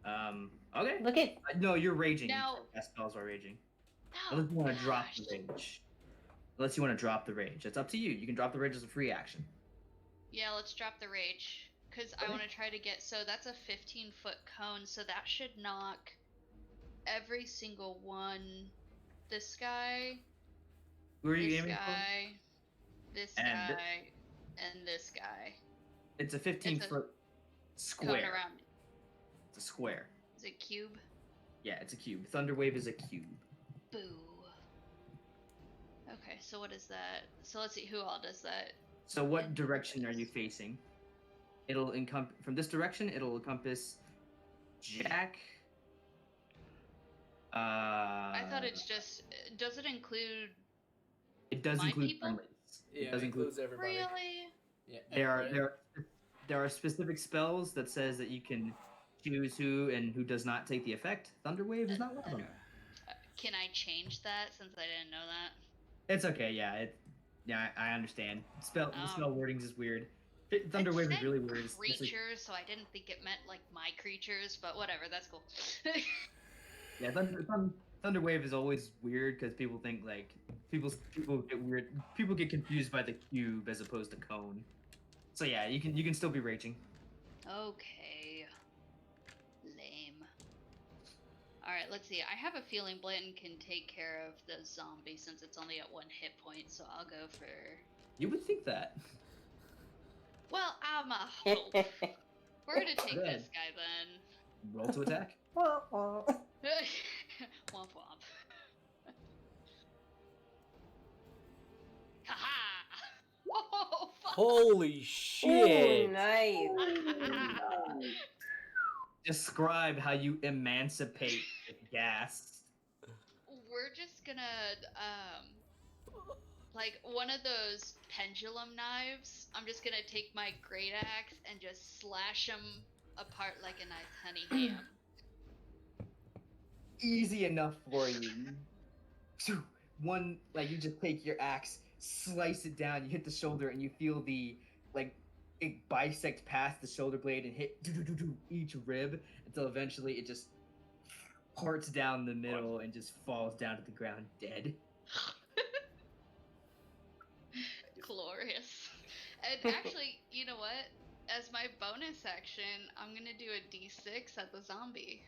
Okay. Look at No, you're raging. Now- That spells are raging. No, Unless you want to drop gosh. the rage. Unless you want to drop the rage. It's up to you. You can drop the rage as a free action. Yeah, let's drop the rage. Because I Okay. want to try to get. So that's a 15-foot cone, so that should knock every single one. This guy, Who are you this aiming for? guy, this And thi- guy, and this guy. It's a 15-foot Cone square. around. It's a square. Is it cube? Yeah, it's a cube. Thunderwave is a cube. Boo. Okay, so what is that? So let's see who all does that. So what And- direction are you facing? It'll encompass from this direction. It'll encompass Jack. I thought it's just. Does it include? It does my include people? friendlies. Yeah, it does it include. includes everybody. Really? Yeah. There are right? there are specific spells that says that you can choose who and who does not take the effect. Thunderwave is not one of them. Can I change that since I didn't know that? It's okay. Yeah, I understand. The spell wordings is weird. Thunderwave It is said really weird. especially- Creatures, so I didn't think it meant like my creatures, but whatever, that's cool. Yeah, Thunderwave is always weird because people think like people get weird. People get confused by the cube as opposed to cone. So yeah, you can still be raging. Okay. Lame. Alright, let's see. I have a feeling Blanton can take care of the zombie since it's only at 1 hit point, so I'll go for. You would think that. Well, I'm a hope. We're gonna take Good. this guy then. Roll to attack. Womp womp. Haha! Oh, fuck! Holy shit! Ooh, nice. Describe how you emancipate the gas. We're just gonna, like one of those pendulum knives. I'm just gonna take my great axe and just slash him apart like a nice honey ham. Easy enough for you. Phew. One, like you just take your axe, slice it down, you hit the shoulder, and you feel the like it bisect past the shoulder blade and hit each rib until eventually it just parts down the middle and just falls down to the ground dead. Glorious. And actually, you know what? As my bonus action, I'm gonna do a d6 at the zombie.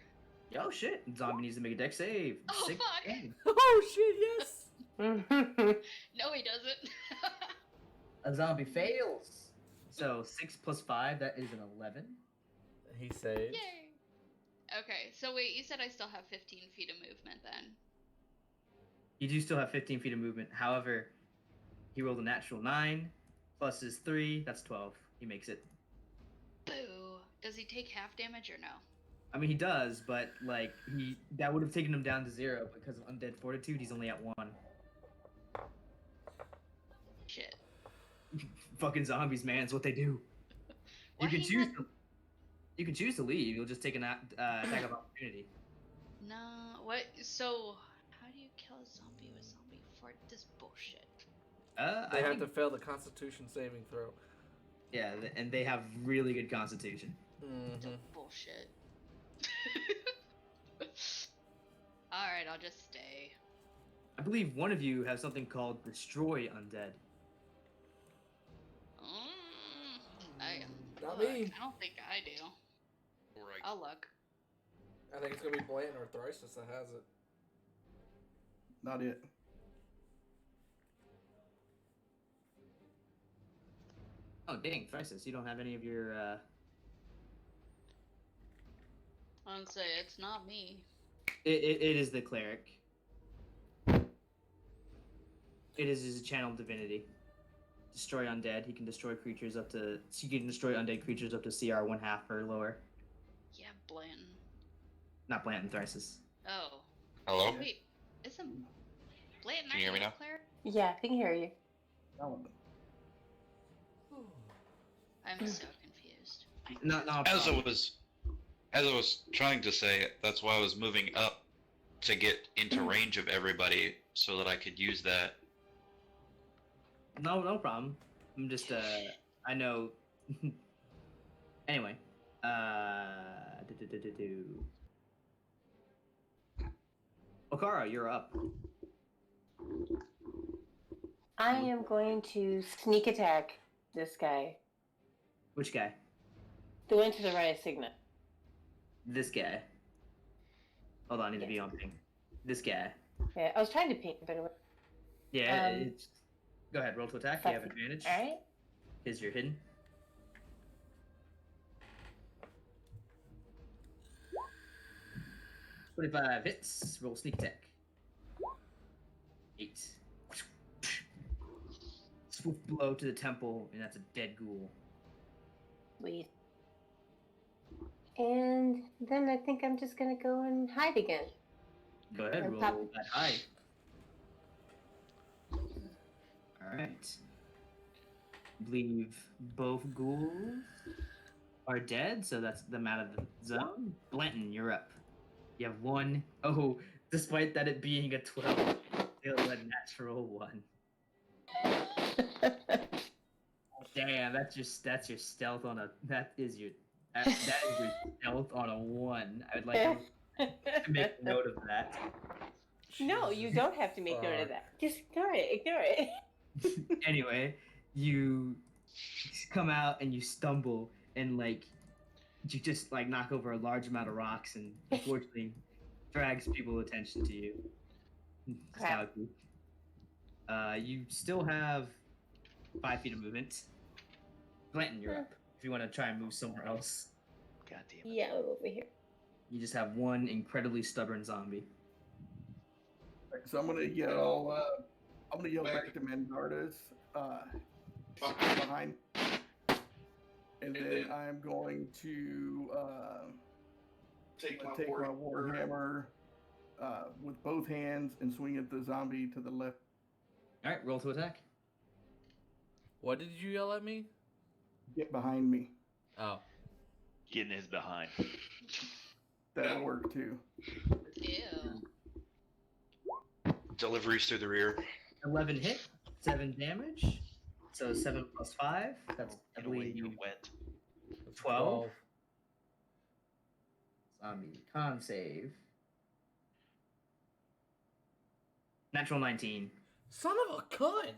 Oh shit! Zombie needs to make a deck save. Oh, Sick fuck. game. Oh shit! Yes. No, he doesn't. A zombie fails. So 6 plus 5, that is an 11. He saves. Yay! Okay, so wait, you said I still have 15 feet of movement then. You do still have 15 feet of movement. However, he rolled a natural 9 plus his 3. That's 12. He makes it. Boo! Does he take half damage or no? I mean, he does, but like that would have taken him down to 0 because of undead fortitude. He's only at 1. Shit. Fucking zombies, man. It's what they do. Why You can he choose. not- You can choose to leave. You'll just take an attack of opportunity. No. What? So, how do you kill a zombie with zombie fort? This bullshit. They I have think, to fail the Constitution saving throw. yeah, and they have really good constitution. It's Mm-hmm. bullshit. Alright, I'll just stay. I believe one of you has something called destroy undead. Not Look, me. I don't think I do. I'll look. I think it's gonna be Blanton or Thrisis that has it. Not it. Oh dang, Thrisis, you don't have any of your. I'll say it's not me. It is the cleric. It is his channel divinity. Destroy undead. He can destroy creatures up to. He can destroy undead creatures up to CR 1/2 or lower. Yeah, Blanton. Not Blanton, Thrisis. Oh. Hello? Wait, isn't Blanton Can you hear me actually a now? cleric? Yeah, I can hear you. Oh, I'm so confused. Not As I was trying to say, that's why I was moving up to get into range of everybody so that I could use that. No problem. I'm just I know. Anyway, Okara, you're up. I am going to sneak attack this guy. Which guy? The one to the right of Signet. This guy. Hold on, I need to be Yes. on ping. This guy. Yeah, I was trying to ping, but it was... Yeah. Um, Go ahead, roll to attack. You have advantage. Alright. Is your hidden. $25 hits. Roll sneak attack. 8. Swift blow to the temple, and that's a dead ghoul. Sweet. And then I think I'm just gonna go and hide again. Go ahead, And roll pop- that high. Alright. Believe both ghouls are dead, so that's them out of the zone. Blanton, you're up. You have 1. Oh, despite that it being a 12, still a natural 1. Damn, that's your stealth on a that is your stealth on a 1. I would like to make note of that. No, you don't have to make note of that. Just ignore it. Ignore it. Anyway, you come out and you stumble and like you just like knock over a large amount of rocks and unfortunately drags people's attention to you. It's how it goes. You still have 5 feet of movement. Blanton, you're up. If you want to try and move somewhere else, God damn it. Yeah, over here. you just have one incredibly stubborn zombie. so I'm gonna yell. I'm gonna yell back to Mandardas behind, and then I'm going to take my warhammer with both hands and swing at the zombie to the left. All right, roll to attack. What did you yell at me? Get behind me. Oh. Getting his behind. That'll work too. Ew. Deliveries through the rear. 11 hit, 7 damage. So 7 plus 5. That's I Get away, believe you're you wet. 12. Zombie con save. Natural 19. Son of a cunt!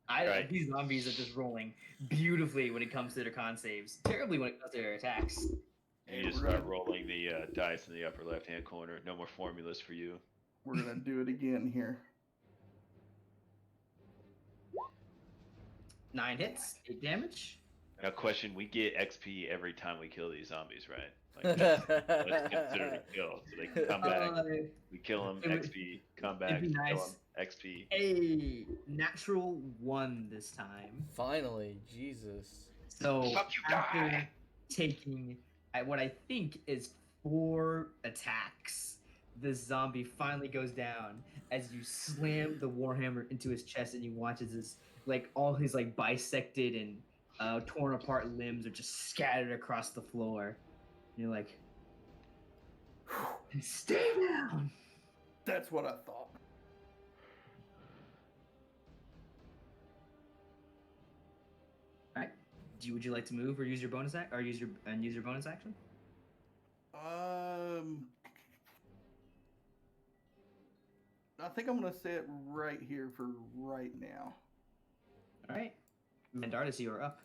Right. These zombies are just rolling beautifully when it comes to their con saves. Terribly when it comes to their attacks. You just start rolling the dice in the upper left-hand corner. No more formulas for you. We're gonna do it again here. 9 hits, 8 damage. Now, question: we get XP every time we kill these zombies, right? Like that's considered a kill, so they can come back. We kill them, XP, come back, be kill nice. them, XP. A natural 1 this time. Finally, Jesus. So Fuck you, after die. taking what I think is 4 attacks, this zombie finally goes down as you slam the warhammer into his chest, and you watch as his all his bisected and torn apart limbs are just scattered across the floor. And you're like, stay down. That's what I thought. All right. Would you like to move or use your bonus act, or use your bonus action? I think I'm gonna sit right here for right now. All right. Mandartis, you are up.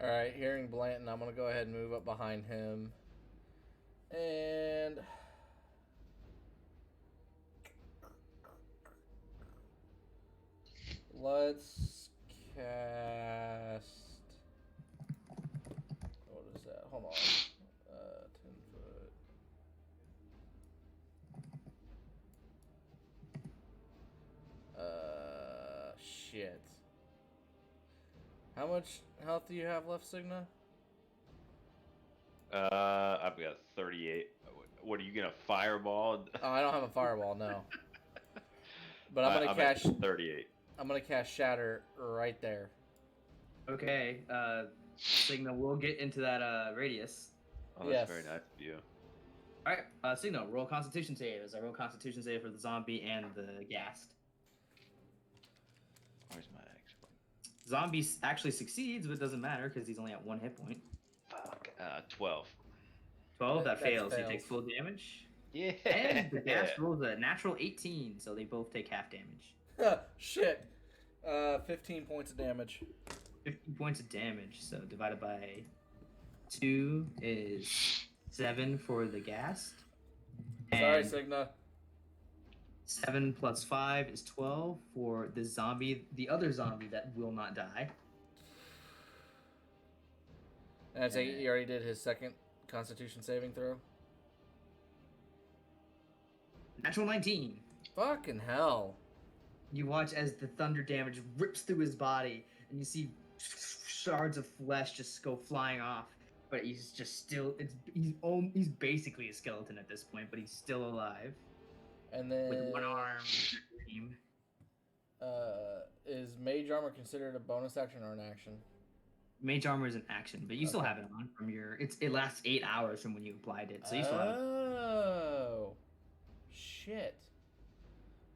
All right, hearing Blanton, I'm gonna go ahead and move up behind him, and let's cast. What is that? Hold on. 10 foot. Shit. How much health do you have left, Signa? I've got 38. What are you gonna fireball? Oh, I don't have a fireball, no. But I'm gonna I'm cast at 38. I'm gonna cast Shatter right there. Okay. Signa, we'll get into that radius. Oh, that's Yes. very nice of you. All right. Signa, roll Constitution save. As I roll Constitution save for the zombie and the ghast. Where's my actual? Zombie actually succeeds, but it doesn't matter because he's only at 1 hit point. Fuck. 12. 12, that That fails. He fails. takes full damage. Yeah. And the ghast rolls a natural 18, so they both take half damage. Shit. 15 points of damage. 50 points of damage, so divided by 2 is 7 for the ghast. Sorry, And Signa. 7 plus 5 is 12 for the zombie, the other zombie that will not die. And I take it he already did his second Constitution saving throw. Natural 19. Fucking hell. You watch as the thunder damage rips through his body, and you see shards of flesh just go flying off. But he's just still. He's basically a skeleton at this point, but he's still alive And then with one arm. Is Mage Armor considered a bonus action or an action? Mage armor is an action, but you still Okay. have it on from your. It lasts 8 hours from when you applied it, so you still have it. Oh, shit.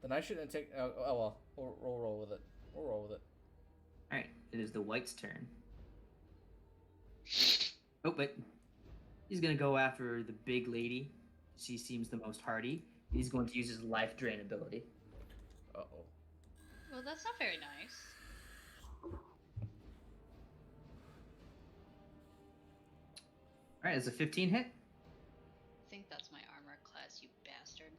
Then I shouldn't take. Oh well, we'll roll with it. We'll roll with it. All right, it is the white's turn. Oh, but he's gonna go after the big lady. She seems the most hardy. He's going to use his life drain ability. Oh. Well, that's not very nice. All right, it's a 15 hit. I think that's my armor class, you bastard.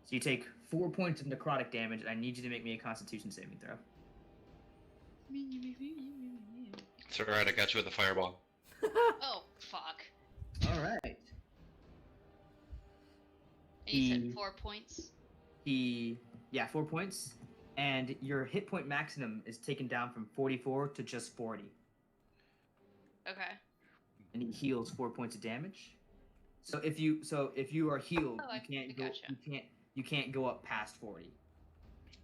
So you take 4 points of necrotic damage, and I need you to make me a Constitution saving throw. It's alright, I got you with the fireball. Oh, fuck. All right. And you He- said 4 points? 4 points, and your hit point maximum is taken down from 44 to just 40, Okay. and he heals 4 points of damage. So if you are healed, Oh, I gotcha. you can't go up past 40.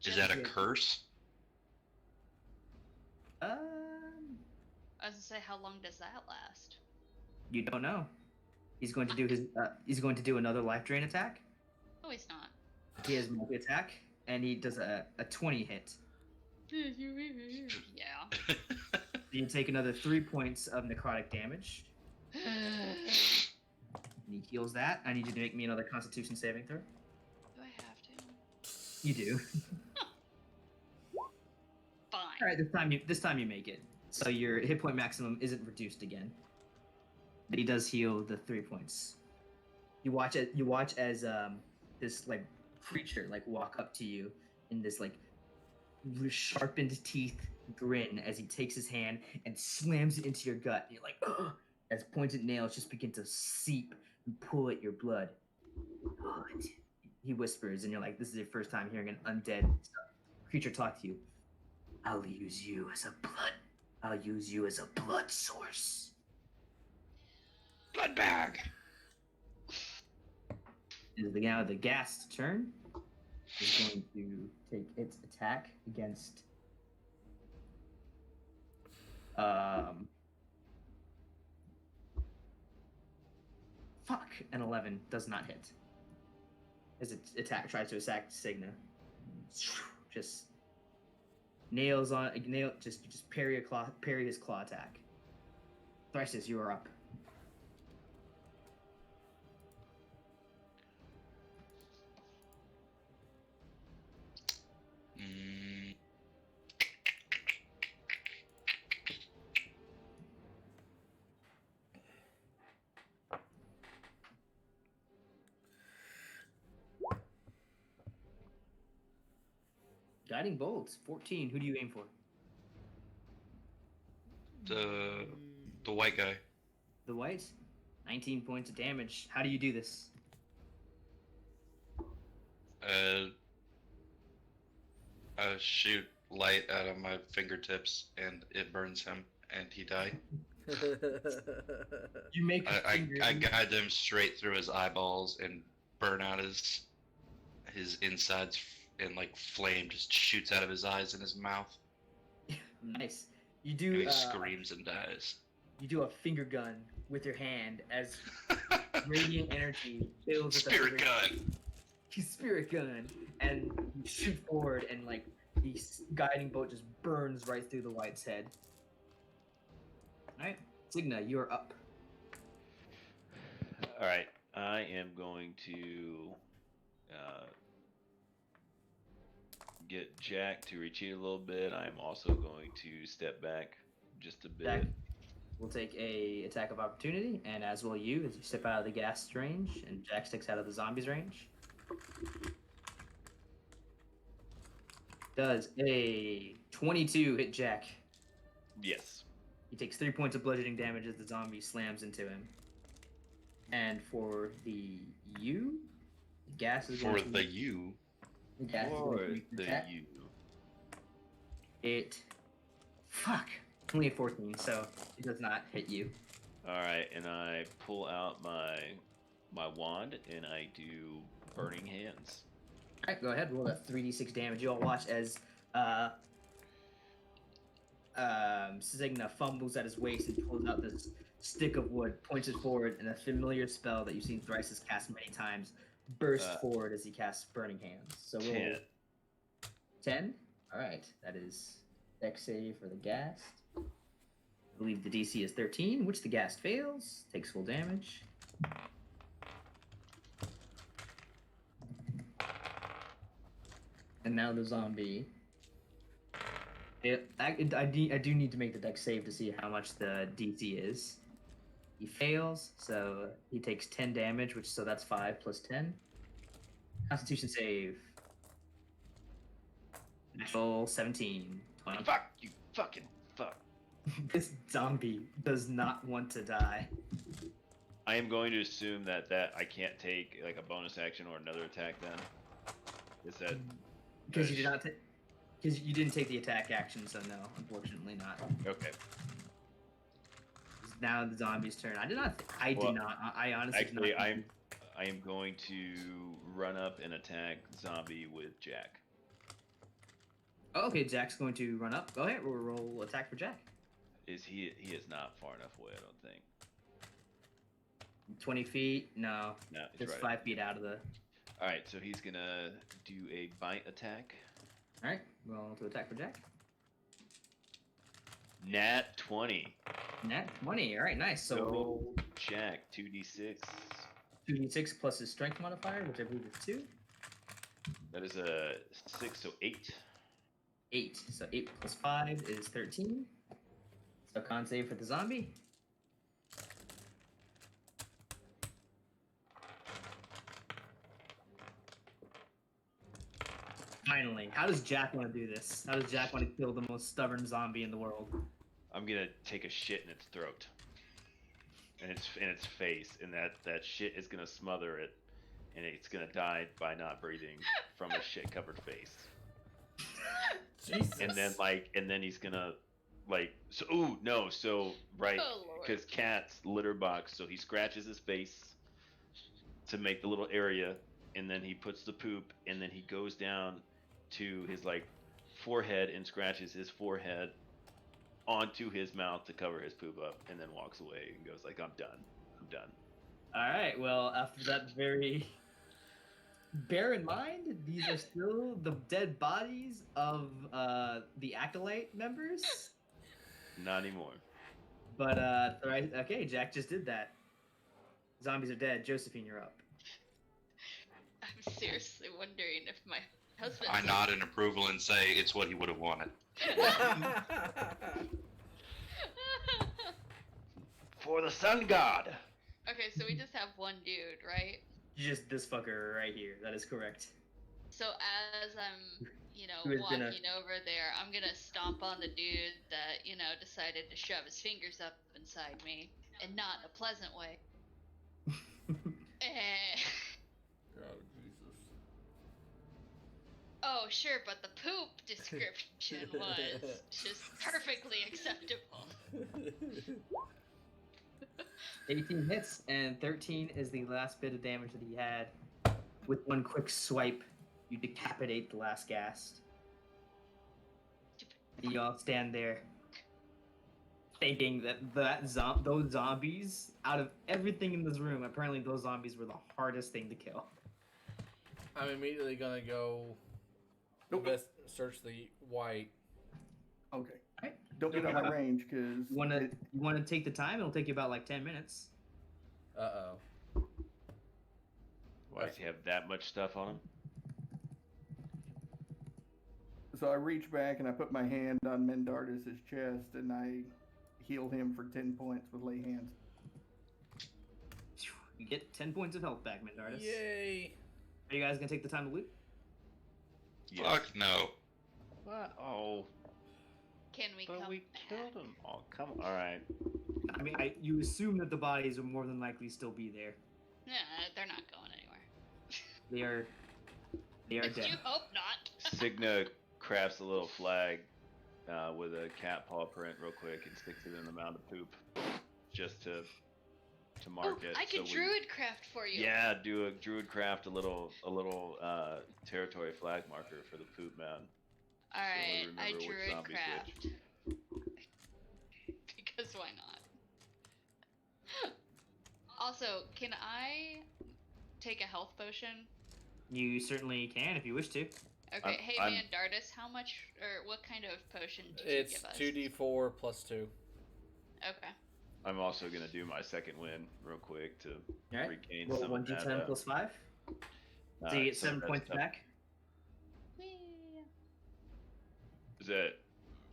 Is that a curse? I was gonna say, how long does that last? You don't know. He's going to do he's going to do another life drain attack. No, he's not. He has multi attack, and he does a 20 hit. Yeah. You take another 3 points of necrotic damage, and he heals that. I need you to make me another Constitution saving throw. Do I have to? You do. Fine. All right, this time you make it. So your hit point maximum isn't reduced again, but he does heal the 3 points. You watch as this creature walk up to you in this sharpened teeth, grin as he takes his hand and slams it into your gut. And you're like, ugh, as pointed nails just begin to seep and pull at your blood. Good. He whispers, and you're like, this is your first time hearing an undead creature talk to you. I'll use you as a blood source. Blood bag. Is now the ghast's turn. Is going to take its attack against an 11 does not hit. As it tries to attack Signa. Just nails on just parry his claw attack. Thrysis, you are up. Guiding bolts, 14. Who do you aim for? The white guy. The white? 19 points of damage. How do you do this? I shoot light out of my fingertips, and it burns him, and he died. You make I guide them straight through his eyeballs and burn out his insides, and like flame just shoots out of his eyes and his mouth. Nice. You do. And he screams and dies. You do a finger gun with your hand as radiant energy fills with Spirit gun. Spirit gun, and you shoot forward, and like the guiding bolt just burns right through the white's head. All right, Signa, you are up. All right, I am going to get Jack to retreat a little bit. I'm also going to step back just a bit. Jack will take a attack of opportunity, and as will you as you step out of the ghast's range, and Jack sticks out of the zombie's range. Does a 22 hit Jack? Yes. He takes 3 points of bludgeoning damage as the zombie slams into him. And for the U, the gas is for the U. The gas For is the attack. U. It, only a 14, so it does not hit you. All right, and I pull out my wand and I do burning hands. All right, go ahead. Roll that 3d6 damage. You all watch as Signa fumbles at his waist and pulls out this stick of wood, points it forward, and a familiar spell that you've seen Thrysis cast many times bursts forward as he casts Burning Hands. So roll 10. 10? All right, that is dex save for the ghast. I believe the DC is 13, which the ghast fails, takes full damage. And now the zombie. I do need to make the dex save to see how much the DC is. He fails, so he takes 10 damage, so that's 5 plus 10. Constitution save. Natural 17. 20. Fuck you, fucking fuck. This zombie does not want to die. I am going to assume that I can't take like a bonus action or another attack then. Is that Because you did not because you didn't take the attack action, so no, unfortunately not. okay? It's now the zombie's turn. I did not. I honestly did Actually, not. I am going to run up and attack zombie with Jack. Oh, okay, Jack's going to run up. Go ahead, we'll roll attack for Jack. He is not far enough away, I don't think. 20 feet? No. No, he's Just right. 5 feet out of the. Alright, so he's gonna do a bite attack. Alright, roll to attack for Jack. Nat 20. Nat 20. Alright, nice. So roll Jack, 2d6. 2d6 plus his strength modifier, which I believe is 2. That is a 6, so 8. 8. So 8 plus 5 is 13. So con save for the zombie. Finally. How does Jack want to do this? How does Jack want to kill the most stubborn zombie in the world? I'm gonna take a shit in its throat. And its face, and that shit is gonna smother it, and it's gonna die by not breathing from a shit covered face. Jesus. And then he's gonna right, Oh, Lord. because cat's litter box, so he scratches his face to make the little area, and then he puts the poop, and then he goes down to his forehead and scratches his forehead onto his mouth to cover his poop up, and then walks away and goes I'm done. Alright, well, after that bear in mind, these are still the dead bodies of the Acolyte members. Not anymore. But, okay, Jack just did that. Zombies are dead. Josephine, you're up. I'm seriously wondering if my husband. I nod in approval and say it's what he would have wanted. For the sun god. Okay, so we just have one dude, right? Just this fucker right here. That is correct. So as I'm, Who is walking gonna- over there, I'm gonna stomp on the dude that, decided to shove his fingers up inside me, and not in a pleasant way. Eh. Oh, Jesus. Oh, sure, but the poop description was just perfectly acceptable. 18 hits, and 13 is the last bit of damage that he had. With one quick swipe, you decapitate the last ghast. You all stand there, thinking that those zombies, out of everything in this room, apparently those zombies were the hardest thing to kill. I'm immediately gonna go search the white. Okay. Right. Don't get out of range, because... You wanna take the time? It'll take you about 10 minutes. Uh-oh. Why does he have that much stuff on him? So I reach back and I put my hand on Mendardis' chest and I heal him for 10 points with lay hands. You get 10 points of health back, Mendardis. Yay! Are you guys gonna take the time to loot? Yes. Fuck no. What? Oh, Can we but come we back? killed him. Oh, come on. All right. I mean, you assume that the bodies will more than likely still be there. Nah, they're not going anywhere. They are dead. You hope not. Signa crafts a little flag with a cat paw print real quick and sticks it in the mound of poop, just to mark it. I could so druid craft for you. Yeah, do a druid craft a little territory flag marker for the poop mound. All right, So we I remember which druid zombie's craft. Because why not? Also, can I take a health potion? You certainly can if you wish to. Okay, hey I'm- man, Dardis, how much or what kind of potion did It's you give us? 2d4 plus 2. Okay. I'm also gonna do my second win real quick to Alright. regain Roll some of that. 1d10 plus 5. So you get some of 7 that points stuff. back. Whee! Is that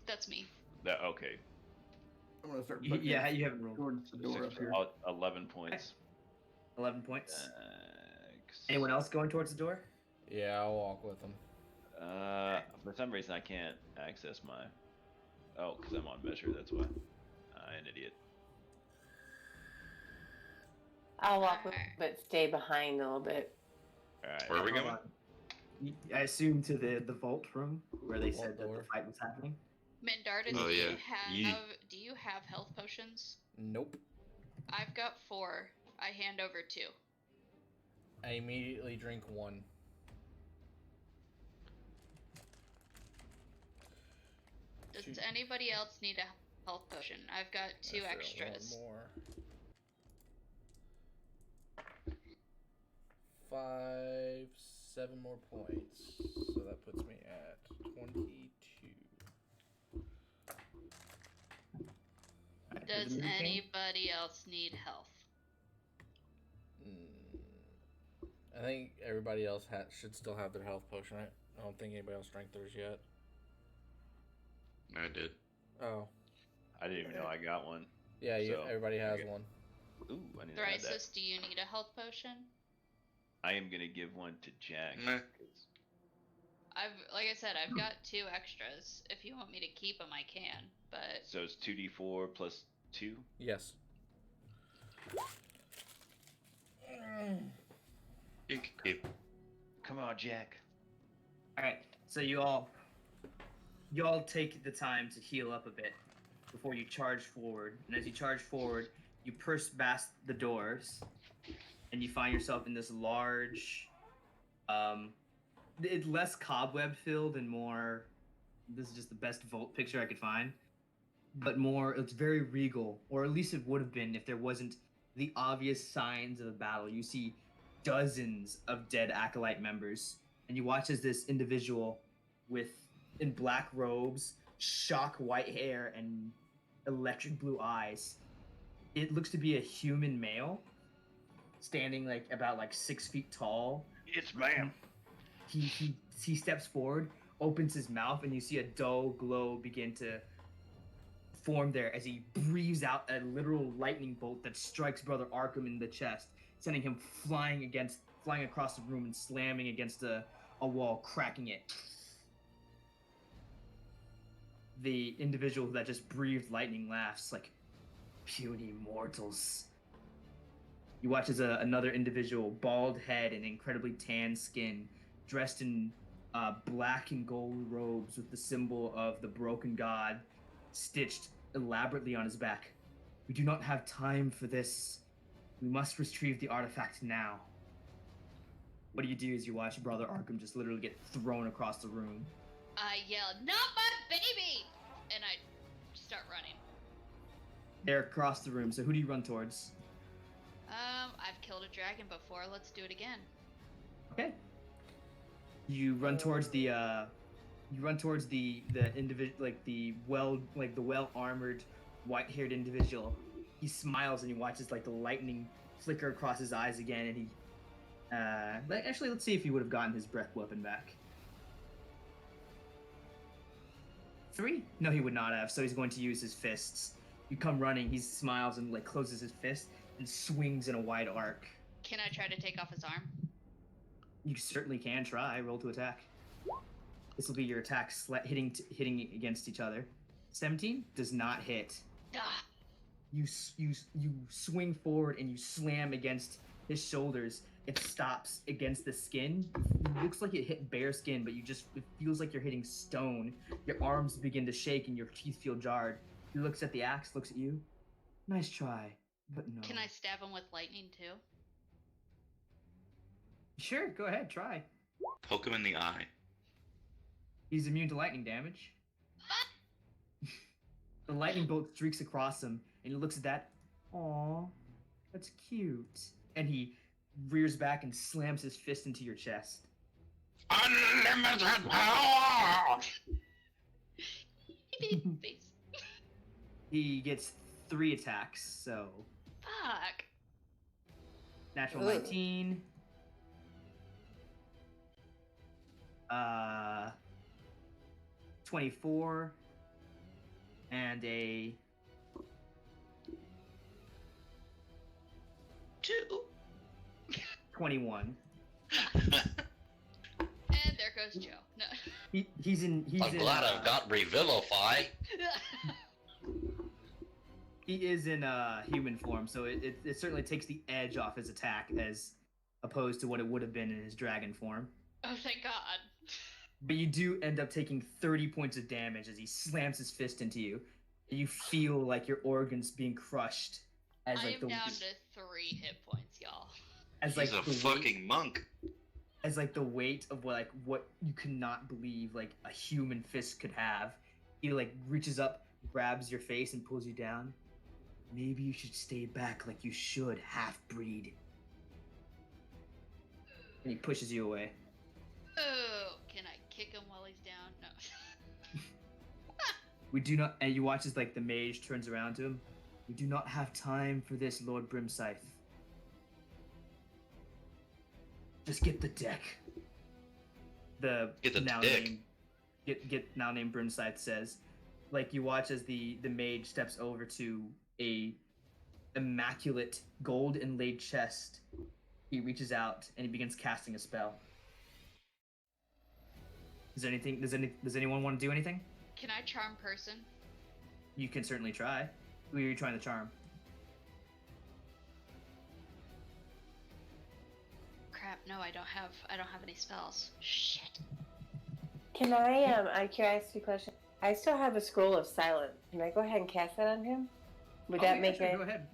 That's me. okay? I'm going to start You looking haven't rolled. towards the door up here. 11 points. 11 points. Thanks. Anyone else going towards the door? Yeah, I'll walk with him. For some reason I can't access my. Oh, because I'm on measure. That's why. I'm an idiot. I'll walk with, but stay behind a little bit. All right. Where are we Hold going? on. I assume to the vault room where they Vault said that the door. fight was happening. Mendardis, Oh, yeah. do you have health potions? Nope. I've got 4. I hand over 2. I immediately drink 1. Does Shoot. anybody else need a health potion? I've got 2 That's extras. One more. 5, 7 more points. So that puts me at 22. Alright, Does for the meeting, anybody else need health? I think everybody else should still have their health potion, right? I don't think anybody else drank theirs yet. I did. Oh. I didn't even know I got one. Yeah, So, everybody has okay. one. Ooh, I need to add that. Thrisis, do you need a health potion? I am gonna give one to Jack. Meh. 'cause Like I said, I've got 2 extras. If you want me to keep them, I can. But So it's 2d4 plus 2. Yes. You can keep. Come on, Jack. All right, so you all take the time to heal up a bit before you charge forward. And as you charge forward, you burst past the doors, and you find yourself in this large, it's less cobweb filled and more. This is just the best vault picture I could find, but more. It's very regal, or at least it would have been if there wasn't the obvious signs of a battle. You see dozens of dead acolyte members, and you watch as this individual in black robes, shock white hair, and electric blue eyes. It looks to be a human male, standing about 6 feet tall. It's ma'am. He steps forward, opens his mouth, and you see a dull glow begin to form there as he breathes out a literal lightning bolt that strikes Brother Arkham in the chest, sending him flying across the room and slamming against a wall, cracking it. The individual that just breathed lightning laughs like, "Puny mortals." You watch as another individual, bald head and incredibly tan skin, dressed in black and gold robes with the symbol of the broken god stitched elaborately on his back. "We do not have time for this. We must retrieve the artifact now." What do you do as you watch Brother Arkham just literally get thrown across the room? I yell, "Not my baby!" And I start running. They're across the room, so who do you run towards? I've killed a dragon before. Let's do it again. Okay. You run towards the individual, the well armored, white haired individual. He smiles and he watches the lightning flicker across his eyes again, and he actually, let's see if he would have gotten his breath weapon back. 3? No, he would not have. So he's going to use his fists. You come running. He smiles and closes his fist and swings in a wide arc. Can I try to take off his arm? You certainly can try. Roll to attack. This will be your attacks hitting against each other. 17 does not hit. Ah. You swing forward and you slam against his shoulders. It stops against the skin. It looks like it hit bare skin, but it feels like you're hitting stone. Your arms begin to shake and your teeth feel jarred. He looks at the axe, looks at you. "Nice try, but no." Can I stab him with lightning too? Sure, go ahead, try. Poke him in the eye. He's immune to lightning damage. The lightning bolt streaks across him, and he looks at that. "Aw, that's cute." And he rears back and slams his fist into your chest. Unlimited power! Face. He gets 3 attacks, so Fuck. natural Ugh. 19. 24 and a 2. 21. And there goes Joe. No. He's in I'm glad I've got Revivify. he is in human form, so it certainly takes the edge off his attack as opposed to what it would have been in his dragon form. Oh, thank God. But you do end up taking 30 points of damage as he slams his fist into you. You feel like your organs being crushed as I am down to 3 hit points, y'all. as He's a the fucking monk. as the weight of what you cannot believe a human fist could have. He reaches up, grabs your face, and pulls you down. "Maybe you should stay back like you should, half-breed." And he pushes you away. Oh, can I kick him while he's down? No. We do not, and you watch as the mage turns around to him. "We do not have time for this, Lord Brimscythe. Just get the deck." Get the now dick. named get now named Brimscythe says. You watch as the mage steps over to a immaculate gold inlaid chest. He reaches out and he begins casting a spell. Does anyone want to do anything? Can I charm person? You can certainly try. Who are you trying to charm? Crap, no, I don't have any spells. Shit. Can I, can I ask you a question? I still have a scroll of silence. Can I go ahead and cast that on him? Would that make it? Go ahead.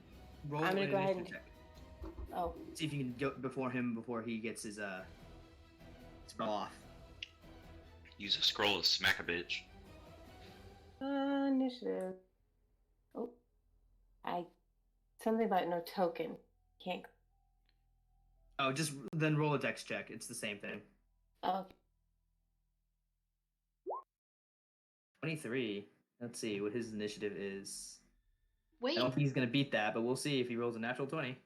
Roll I'm gonna an go ahead initiative and. check. Oh. See if you can go before he gets his spell off. Use a scroll to smack a bitch. Initiative. Oh. Something about no token. Can't. Oh, just then roll a dex check. It's the same thing. Oh. 23. Let's see what his initiative is. Wait. I don't think he's gonna beat that, but we'll see if he rolls a natural 20.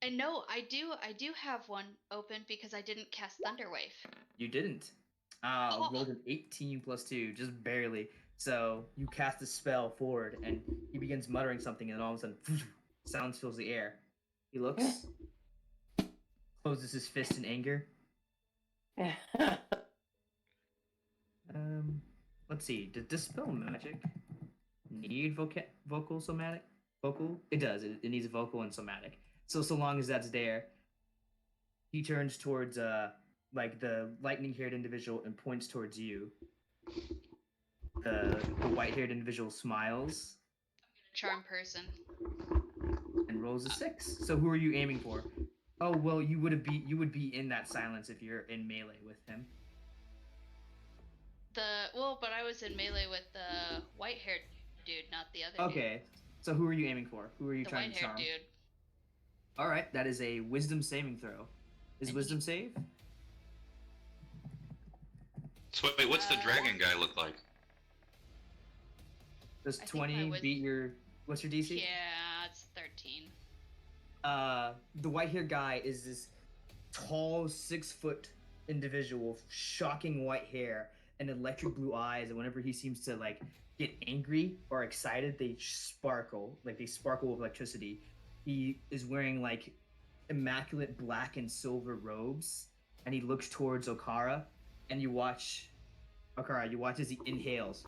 And no, I do have one open because I didn't cast Thunderwave. You didn't. Rolled an 18 plus 2, just barely. So you cast a spell forward, and he begins muttering something, and all of a sudden, sound fills the air. He looks, closes his fist in anger. Let's see. Does Dispel Magic need vocal somatic? Vocal? It does. It needs vocal and somatic. So long as that's there, he turns towards like the lightning-haired individual and points towards you. The white-haired individual smiles Charm person. and rolls a 6. So who are you aiming for? Oh well, you would be in that silence if you're in melee with him. But I was in melee with the white-haired dude, not the other dude. Okay, so who are you aiming for? Who are you The trying to charm? white-haired dude. All right, that is a Wisdom saving throw. Is Wisdom save? So wait, what's the dragon guy look like? Does I think 20 my beat your? What's your DC? Yeah, it's 13. The white-haired guy is this tall, 6-foot individual, with shocking white hair and electric blue eyes, and whenever he seems to like get angry or excited, they sparkle with electricity. He is wearing like immaculate black and silver robes, and he looks towards Okara, and you watch as he inhales.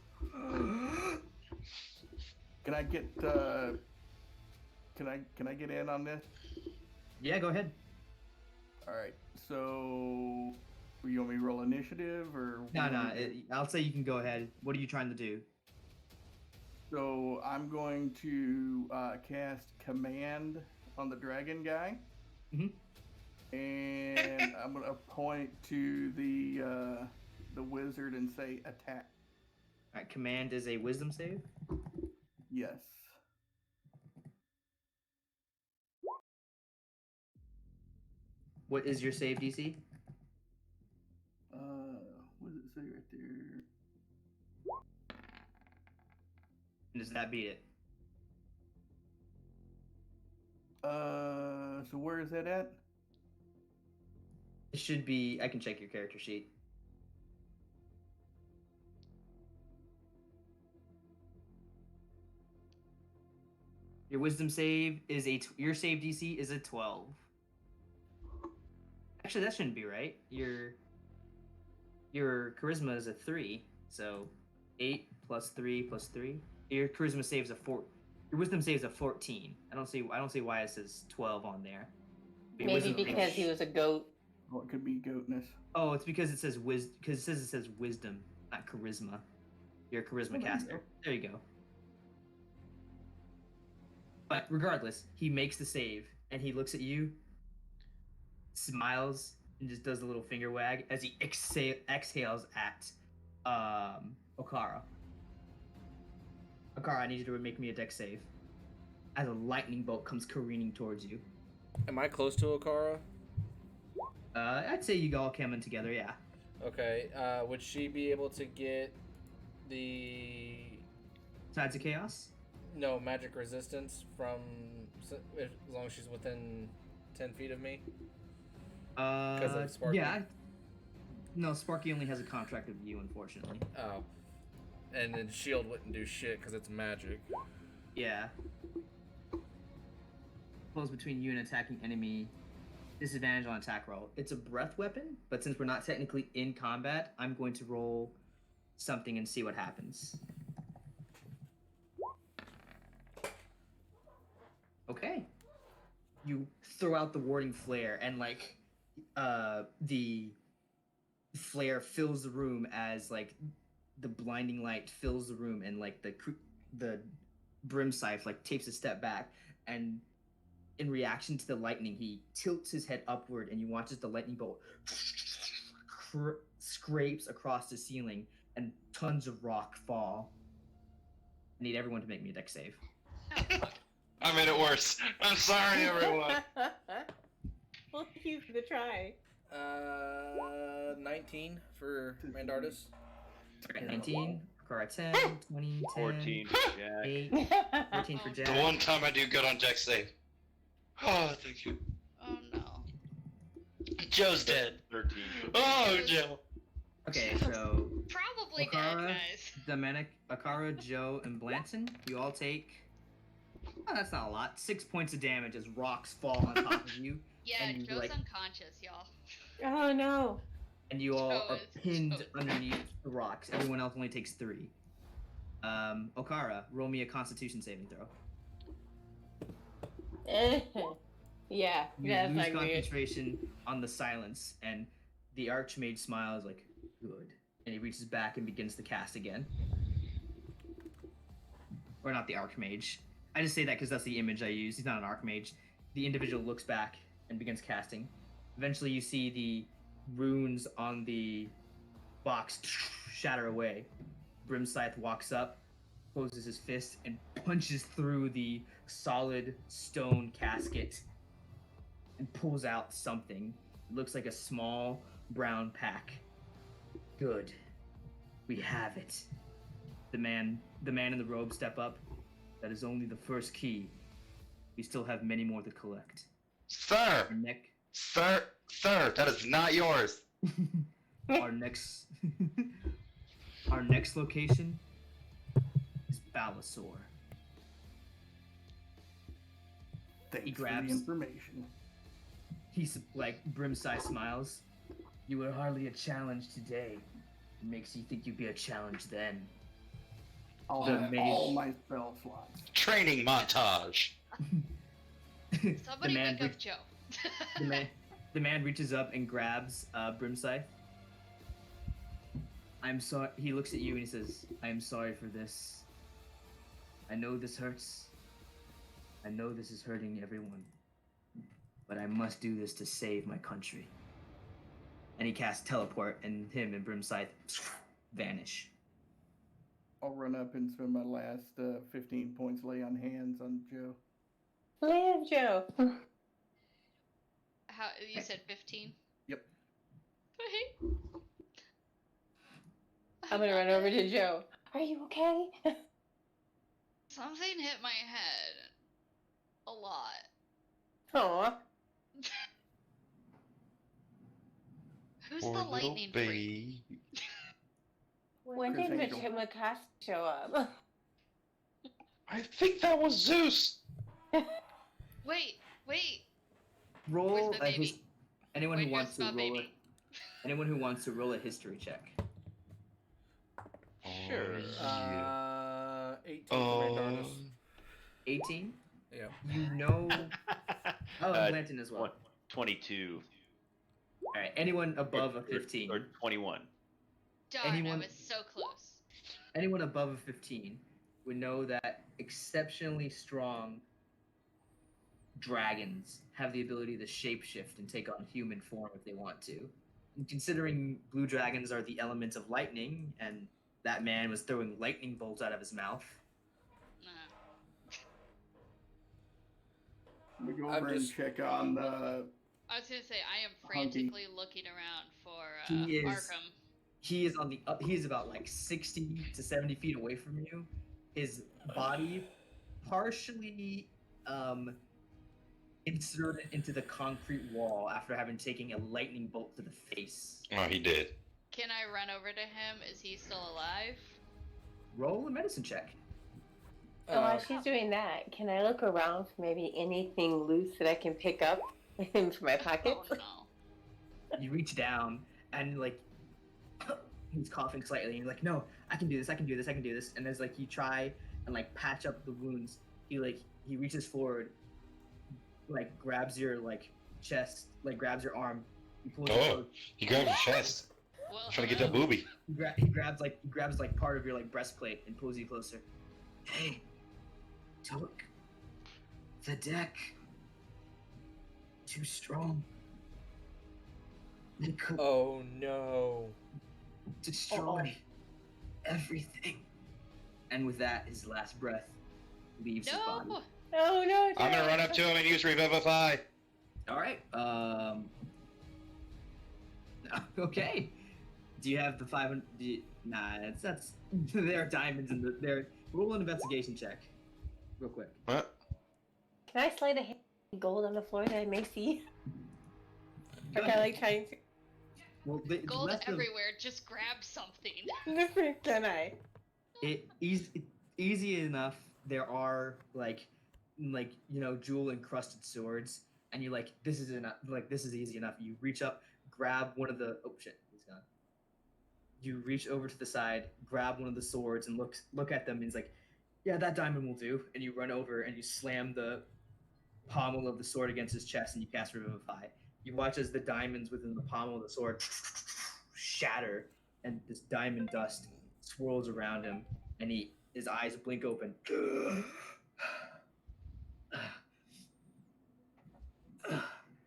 Can I get can I get in on this? Yeah, go ahead. All right. So, you want me to roll initiative or? No, I'll say you can go ahead. What are you trying to do? So I'm going to cast command on the dragon guy, and I'm going to point to the wizard and say attack. All right, command is a wisdom save. Yes. What is your save DC? What does it say right there? And does that beat it? So where is that at? It should be. I can check your character sheet. Your wisdom save is your save DC is a 12. Actually, that shouldn't be right. Your charisma is a 3, so 8 plus 3 plus 3. Your charisma saves a 4. Your wisdom saves a 14. I don't see why it says 12 on there. Your Maybe wisdom because he was a goat. Well, it could be goatness. Oh, it's because it says wisdom, not charisma. You're a charisma caster. There you go. But regardless, he makes the save and he looks at you, smiles, and just does a little finger wag as he exhales at Okara. Okara, I need you to make me a dex save. As a lightning bolt comes careening towards you. Am I close to Okara? I'd say you all came in together, yeah. Okay. Would she be able to get the Tides of Chaos? no magic resistance from as long as she's within 10 feet of me? Because of Sparky? Yeah. No, Sparky only has a contract of you, unfortunately. Oh. And then shield wouldn't do shit because it's magic. Yeah. Close between you and attacking enemy. Disadvantage on attack roll. It's a breath weapon, but since we're not technically in combat, I'm going to roll something and see what happens. Okay. You throw out the warding flare, and like the flare fills the room as like the blinding light fills the room, and like the brim scythe like takes a step back, and in reaction to the lightning, he tilts his head upward, and you watch as the lightning bolt scrapes across the ceiling, and tons of rock fall. I need everyone to make me a dex save. I made it worse. I'm sorry, everyone. Well, thank you for the try. 19 for Mandartis. Okay, 19, Akara 10, 20, 10, 14 for Jack. 8, 14 for The Jack. one time I do good on Jack save. Oh, thank you. Oh no. Joe's dead. 13 for Oh, Joe. Okay, so Probably dead, Akara, guys. Domenic, Akara, Joe, and Blanton, you all take. Oh, that's not a lot. 6 points of damage as rocks fall on top of you, Yeah, and you, Joe's like- unconscious, y'all. Oh no. and you all Joe are is pinned toast. underneath the rocks. Everyone else only takes 3. Okara, roll me a Constitution saving throw. Yeah, You that's lose like weird. concentration on the silence, and the Archmage smiles like, good. And he reaches back and begins to cast again. Or not the Archmage. I just say that because that's the image I use. He's not an Archmage. The individual looks back and begins casting. Eventually you see the runes on the box shatter away. Brimscythe walks up, closes his fist, and punches through the solid stone casket and pulls out something. It looks like a small brown pack. Good. We have it. The man in the robe step up. That is only the first key. We still have many more to collect. Sir! Neck. Sir! Sir! That is not yours! Our next location is Balasor. Thanks for grabs- the information. He's like Brimside smiles. You were hardly a challenge today. It makes you think you'd be a challenge then. I'll The have mage- all my spell slots. Training montage! Somebody man wake up re- Joe. the man reaches up and grabs Brimside. I'm sorry. He looks at you and he says, "I am sorry for this. I know this hurts. I know this is hurting everyone. But I must do this to save my country." And he casts teleport, and him and Brimscythe vanish. I'll run up and spend my last 15 points lay on hands on Joe. Live, Joe. How you said 15? Yep. Wait. I'm gonna run over to Joe. Are you okay? Something hit my head. A lot. Aw. Who's Poor the little lightning freak? baby. When Chris did Angel. Machimakas show up? I think that was Zeus! Wait. Roll Where's the a baby? anyone Wait, who wants where's to my roll baby? anyone who wants to roll a history check. Sure. Oh, 18 for Mandartis. 18. Yeah. You know. Oh, and Blanton as well. 22. All right. Anyone above a 15. Or 21. Darn, Anyone- I was so close. Anyone above a 15 would know that exceptionally strong dragons have the ability to shapeshift and take on human form if they want to. And considering blue dragons are the element of lightning, and that man was throwing lightning bolts out of his mouth. Nah. I'm gonna go I'm over and just- check on I was gonna say I am frantically looking around for He is- Arkham. He is on the he is about like 60 to 70 feet away from you. His body partially inserted into the concrete wall after having taken a lightning bolt to the face. Oh, he did. Can I run over to him? Is he still alive? Roll a medicine check. While she's doing that, can I look around for maybe anything loose that I can pick up? Into my pocket. Oh no. You reach down and like he's coughing slightly and you're like, no, I can do this, I can do this, I can do this. And as like you try and like patch up the wounds, he reaches forward, like grabs your like chest, like grabs your arm. He pulls it Oh, close. he grabbed your chest. Well, I'm trying to get that booby. He grabs like part of your like breastplate and pulls you closer. Hey, took the deck. Too strong. They could Oh no. destroy everything. And with that, his last breath leaves his body. No. Oh no! I'm gonna run up to him and use Revivify. All right. Okay. Do you have the 500? Nah, that's there are diamonds in the there. Roll an investigation check, real quick. What? Can I slide a hand of gold on the floor that I may see? Or can I like trying to? Well, the Gold rest of everywhere. Just grab something. Can I? it easy enough. There are like jewel encrusted swords, and you're like, this is enough. Like this is easy enough. You reach up, grab one of the. Oh shit, he's gone. You reach over to the side, grab one of the swords, and look at them. And he's like, yeah, that diamond will do. And you run over and you slam the pommel of the sword against his chest, and you cast Revivify. You watch as the diamonds within the pommel of the sword shatter, and this diamond dust swirls around him, and his eyes blink open.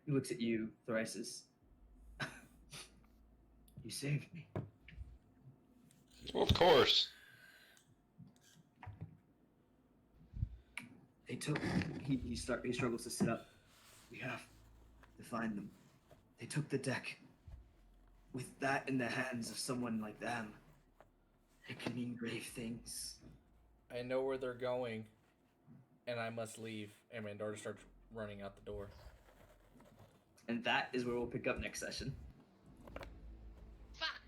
He looks at you, Thrisis. You saved me. Well, of course. They took. He struggles to sit up. We have to find them. They took the deck. With that in the hands of someone like them, it can mean grave things. I know where they're going, and I must leave. And Mandora starts running out the door. And that is where we'll pick up next session. Fuck.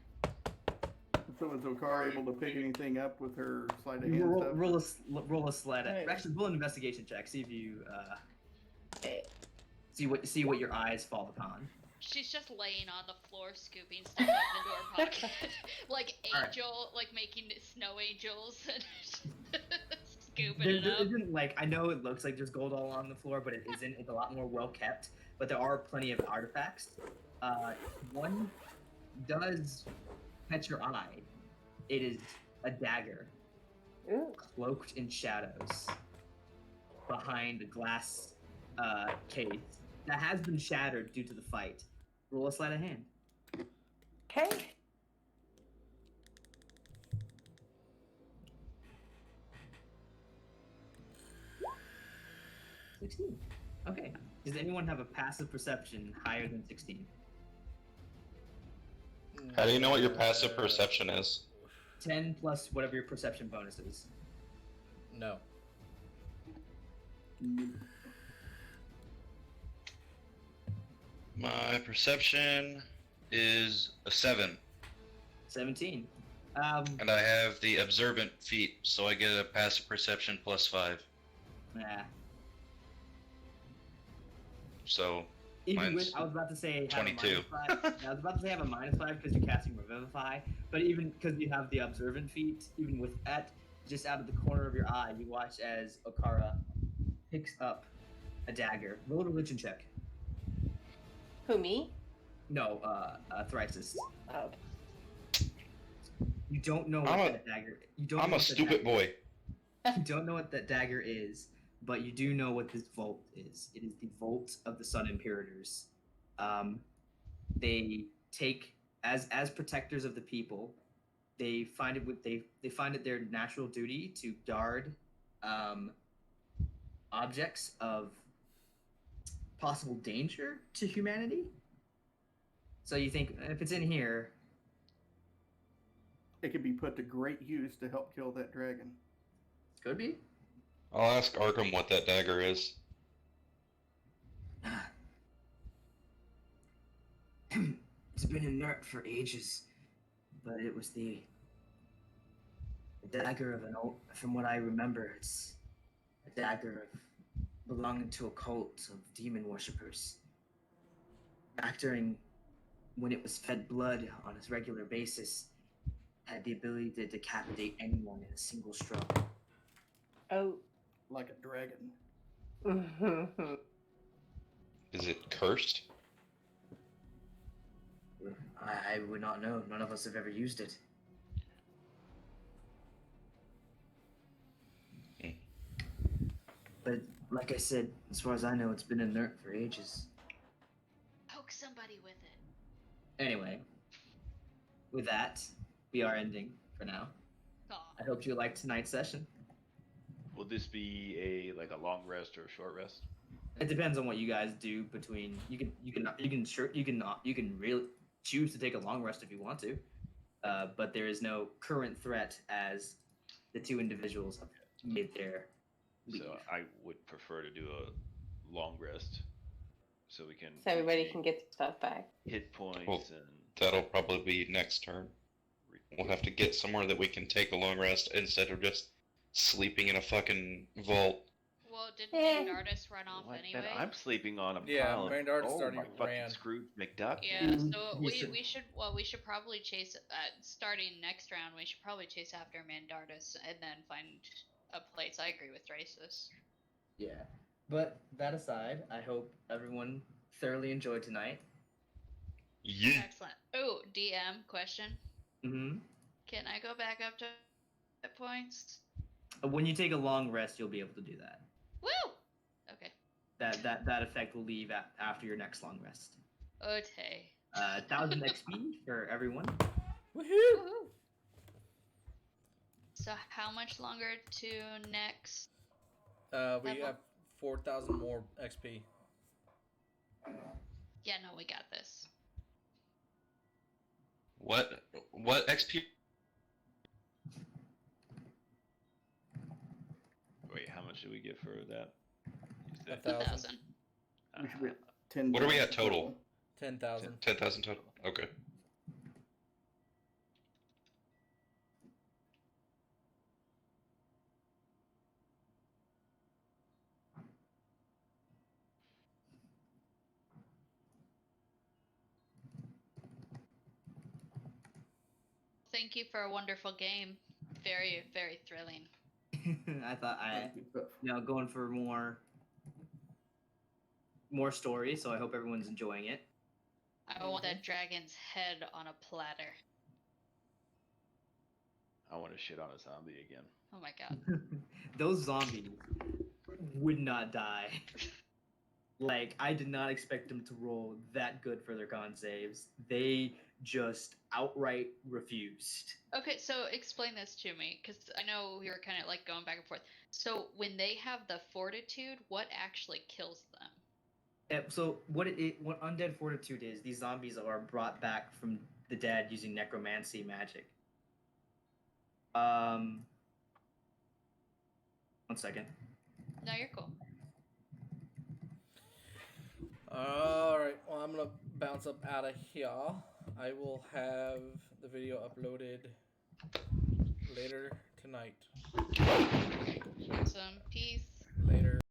So is Okara able to pick anything up with her sleight of hand stuff? Roll a sled. Right. Actually, roll an investigation check. See if you see what your eyes fall upon. She's just laying on the floor, scooping stuff up into her pocket, like Alright. angel, like making snow angels and scooping There it up. isn't like I know it looks like there's gold all on the floor, but it isn't. It's a lot more well kept. But there are plenty of artifacts. One does catch your eye. It is a dagger, Ooh. cloaked in shadows, behind a glass case that has been shattered due to the fight. Roll a sleight of hand. Okay. $16. Okay. Does anyone have a passive perception higher than 16? How do you know what your passive perception is? 10 plus whatever your perception bonus is. No. My perception is a 7, 17. and I have the observant feat, so I get a passive perception plus 5. Nah. So Even Mine's with, I was about to say have 22. a -5. I was about to say have a -5 because you're casting Revivify, but even because you have the observant feat, even with that, just out of the corner of your eye, you watch as Okara picks up a dagger. Roll a religion check. Who, me? No, Thrisis. Oh. You don't know what that dagger. You don't. I'm know a what the stupid dagger- boy. You don't know what that dagger is, but you do know what this vault is. It is the vault of the Sun Imperators. They take as protectors of the people. They find it their natural duty to guard objects of possible danger to humanity. So you think if it's in here, It could be put to great use to help kill that dragon. could be. I'll ask Arkham what that dagger is. It's been inert for ages, but it was the dagger of an old. From what I remember, it's a dagger belonging to a cult of demon worshippers. back during when it was fed blood on a regular basis, had the ability to decapitate anyone in a single stroke. Oh. Like a dragon. Is it cursed? I would not know. None of us have ever used it. But like I said, as far as I know, it's been inert for ages. Poke somebody with it. Anyway, with that, we are ending for now. Aw. I hope you liked tonight's session. Will this be a long rest or a short rest? It depends on what you guys do. Between you can really choose to take a long rest if you want to, but there is no current threat as the two individuals have made their leave. So I would prefer to do a long rest, so we can. So everybody regain can get their stuff back. hit points Well, and. That'll probably be next turn. We'll have to get somewhere that we can take a long rest instead of just sleeping in a fucking vault. Well, didn't Mandardus run off What? anyway? Man, I'm sleeping on a Yeah, pile of Mandardus oh, already my fucking ran. Scrooge McDuck. Yeah, so He we should- should probably chase starting next round. We should probably chase after Mandardus and then find a place. I agree with Races. Yeah. But that aside, I hope everyone thoroughly enjoyed tonight. Yeah. Excellent. Oh, DM question. Mm-hmm. Can I go back up to hit points? When you take a long rest, you'll be able to do that. Woo! Okay. That effect will leave after your next long rest. Okay. 1,000 XP for everyone. Woohoo! Woohoo! So how much longer to next? We Level. have 4,000 more XP. Yeah, no, we got this. What XP? Wait, how much did we get for that? You said- 1,000. 1,000. We should be at 10. What are we at total? 10,000. 10,000 total. Okay. Thank you for a wonderful game. Very, very thrilling. I thought Good stuff. going for more stories, so I hope everyone's enjoying it. I want that dragon's head on a platter. I want to shit on a zombie again. Oh my god. Those zombies would not die. Like, I did not expect them to roll that good for their con saves. They just outright refused. Okay, so explain this to me, because I know we were kind of like going back and forth. So when they have the fortitude, what actually kills them? So what undead fortitude is? These zombies are brought back from the dead using necromancy magic. 1 second. No, you're cool. Alright, well, I'm gonna bounce up out of here. I will have the video uploaded later tonight. Awesome. Peace. Later.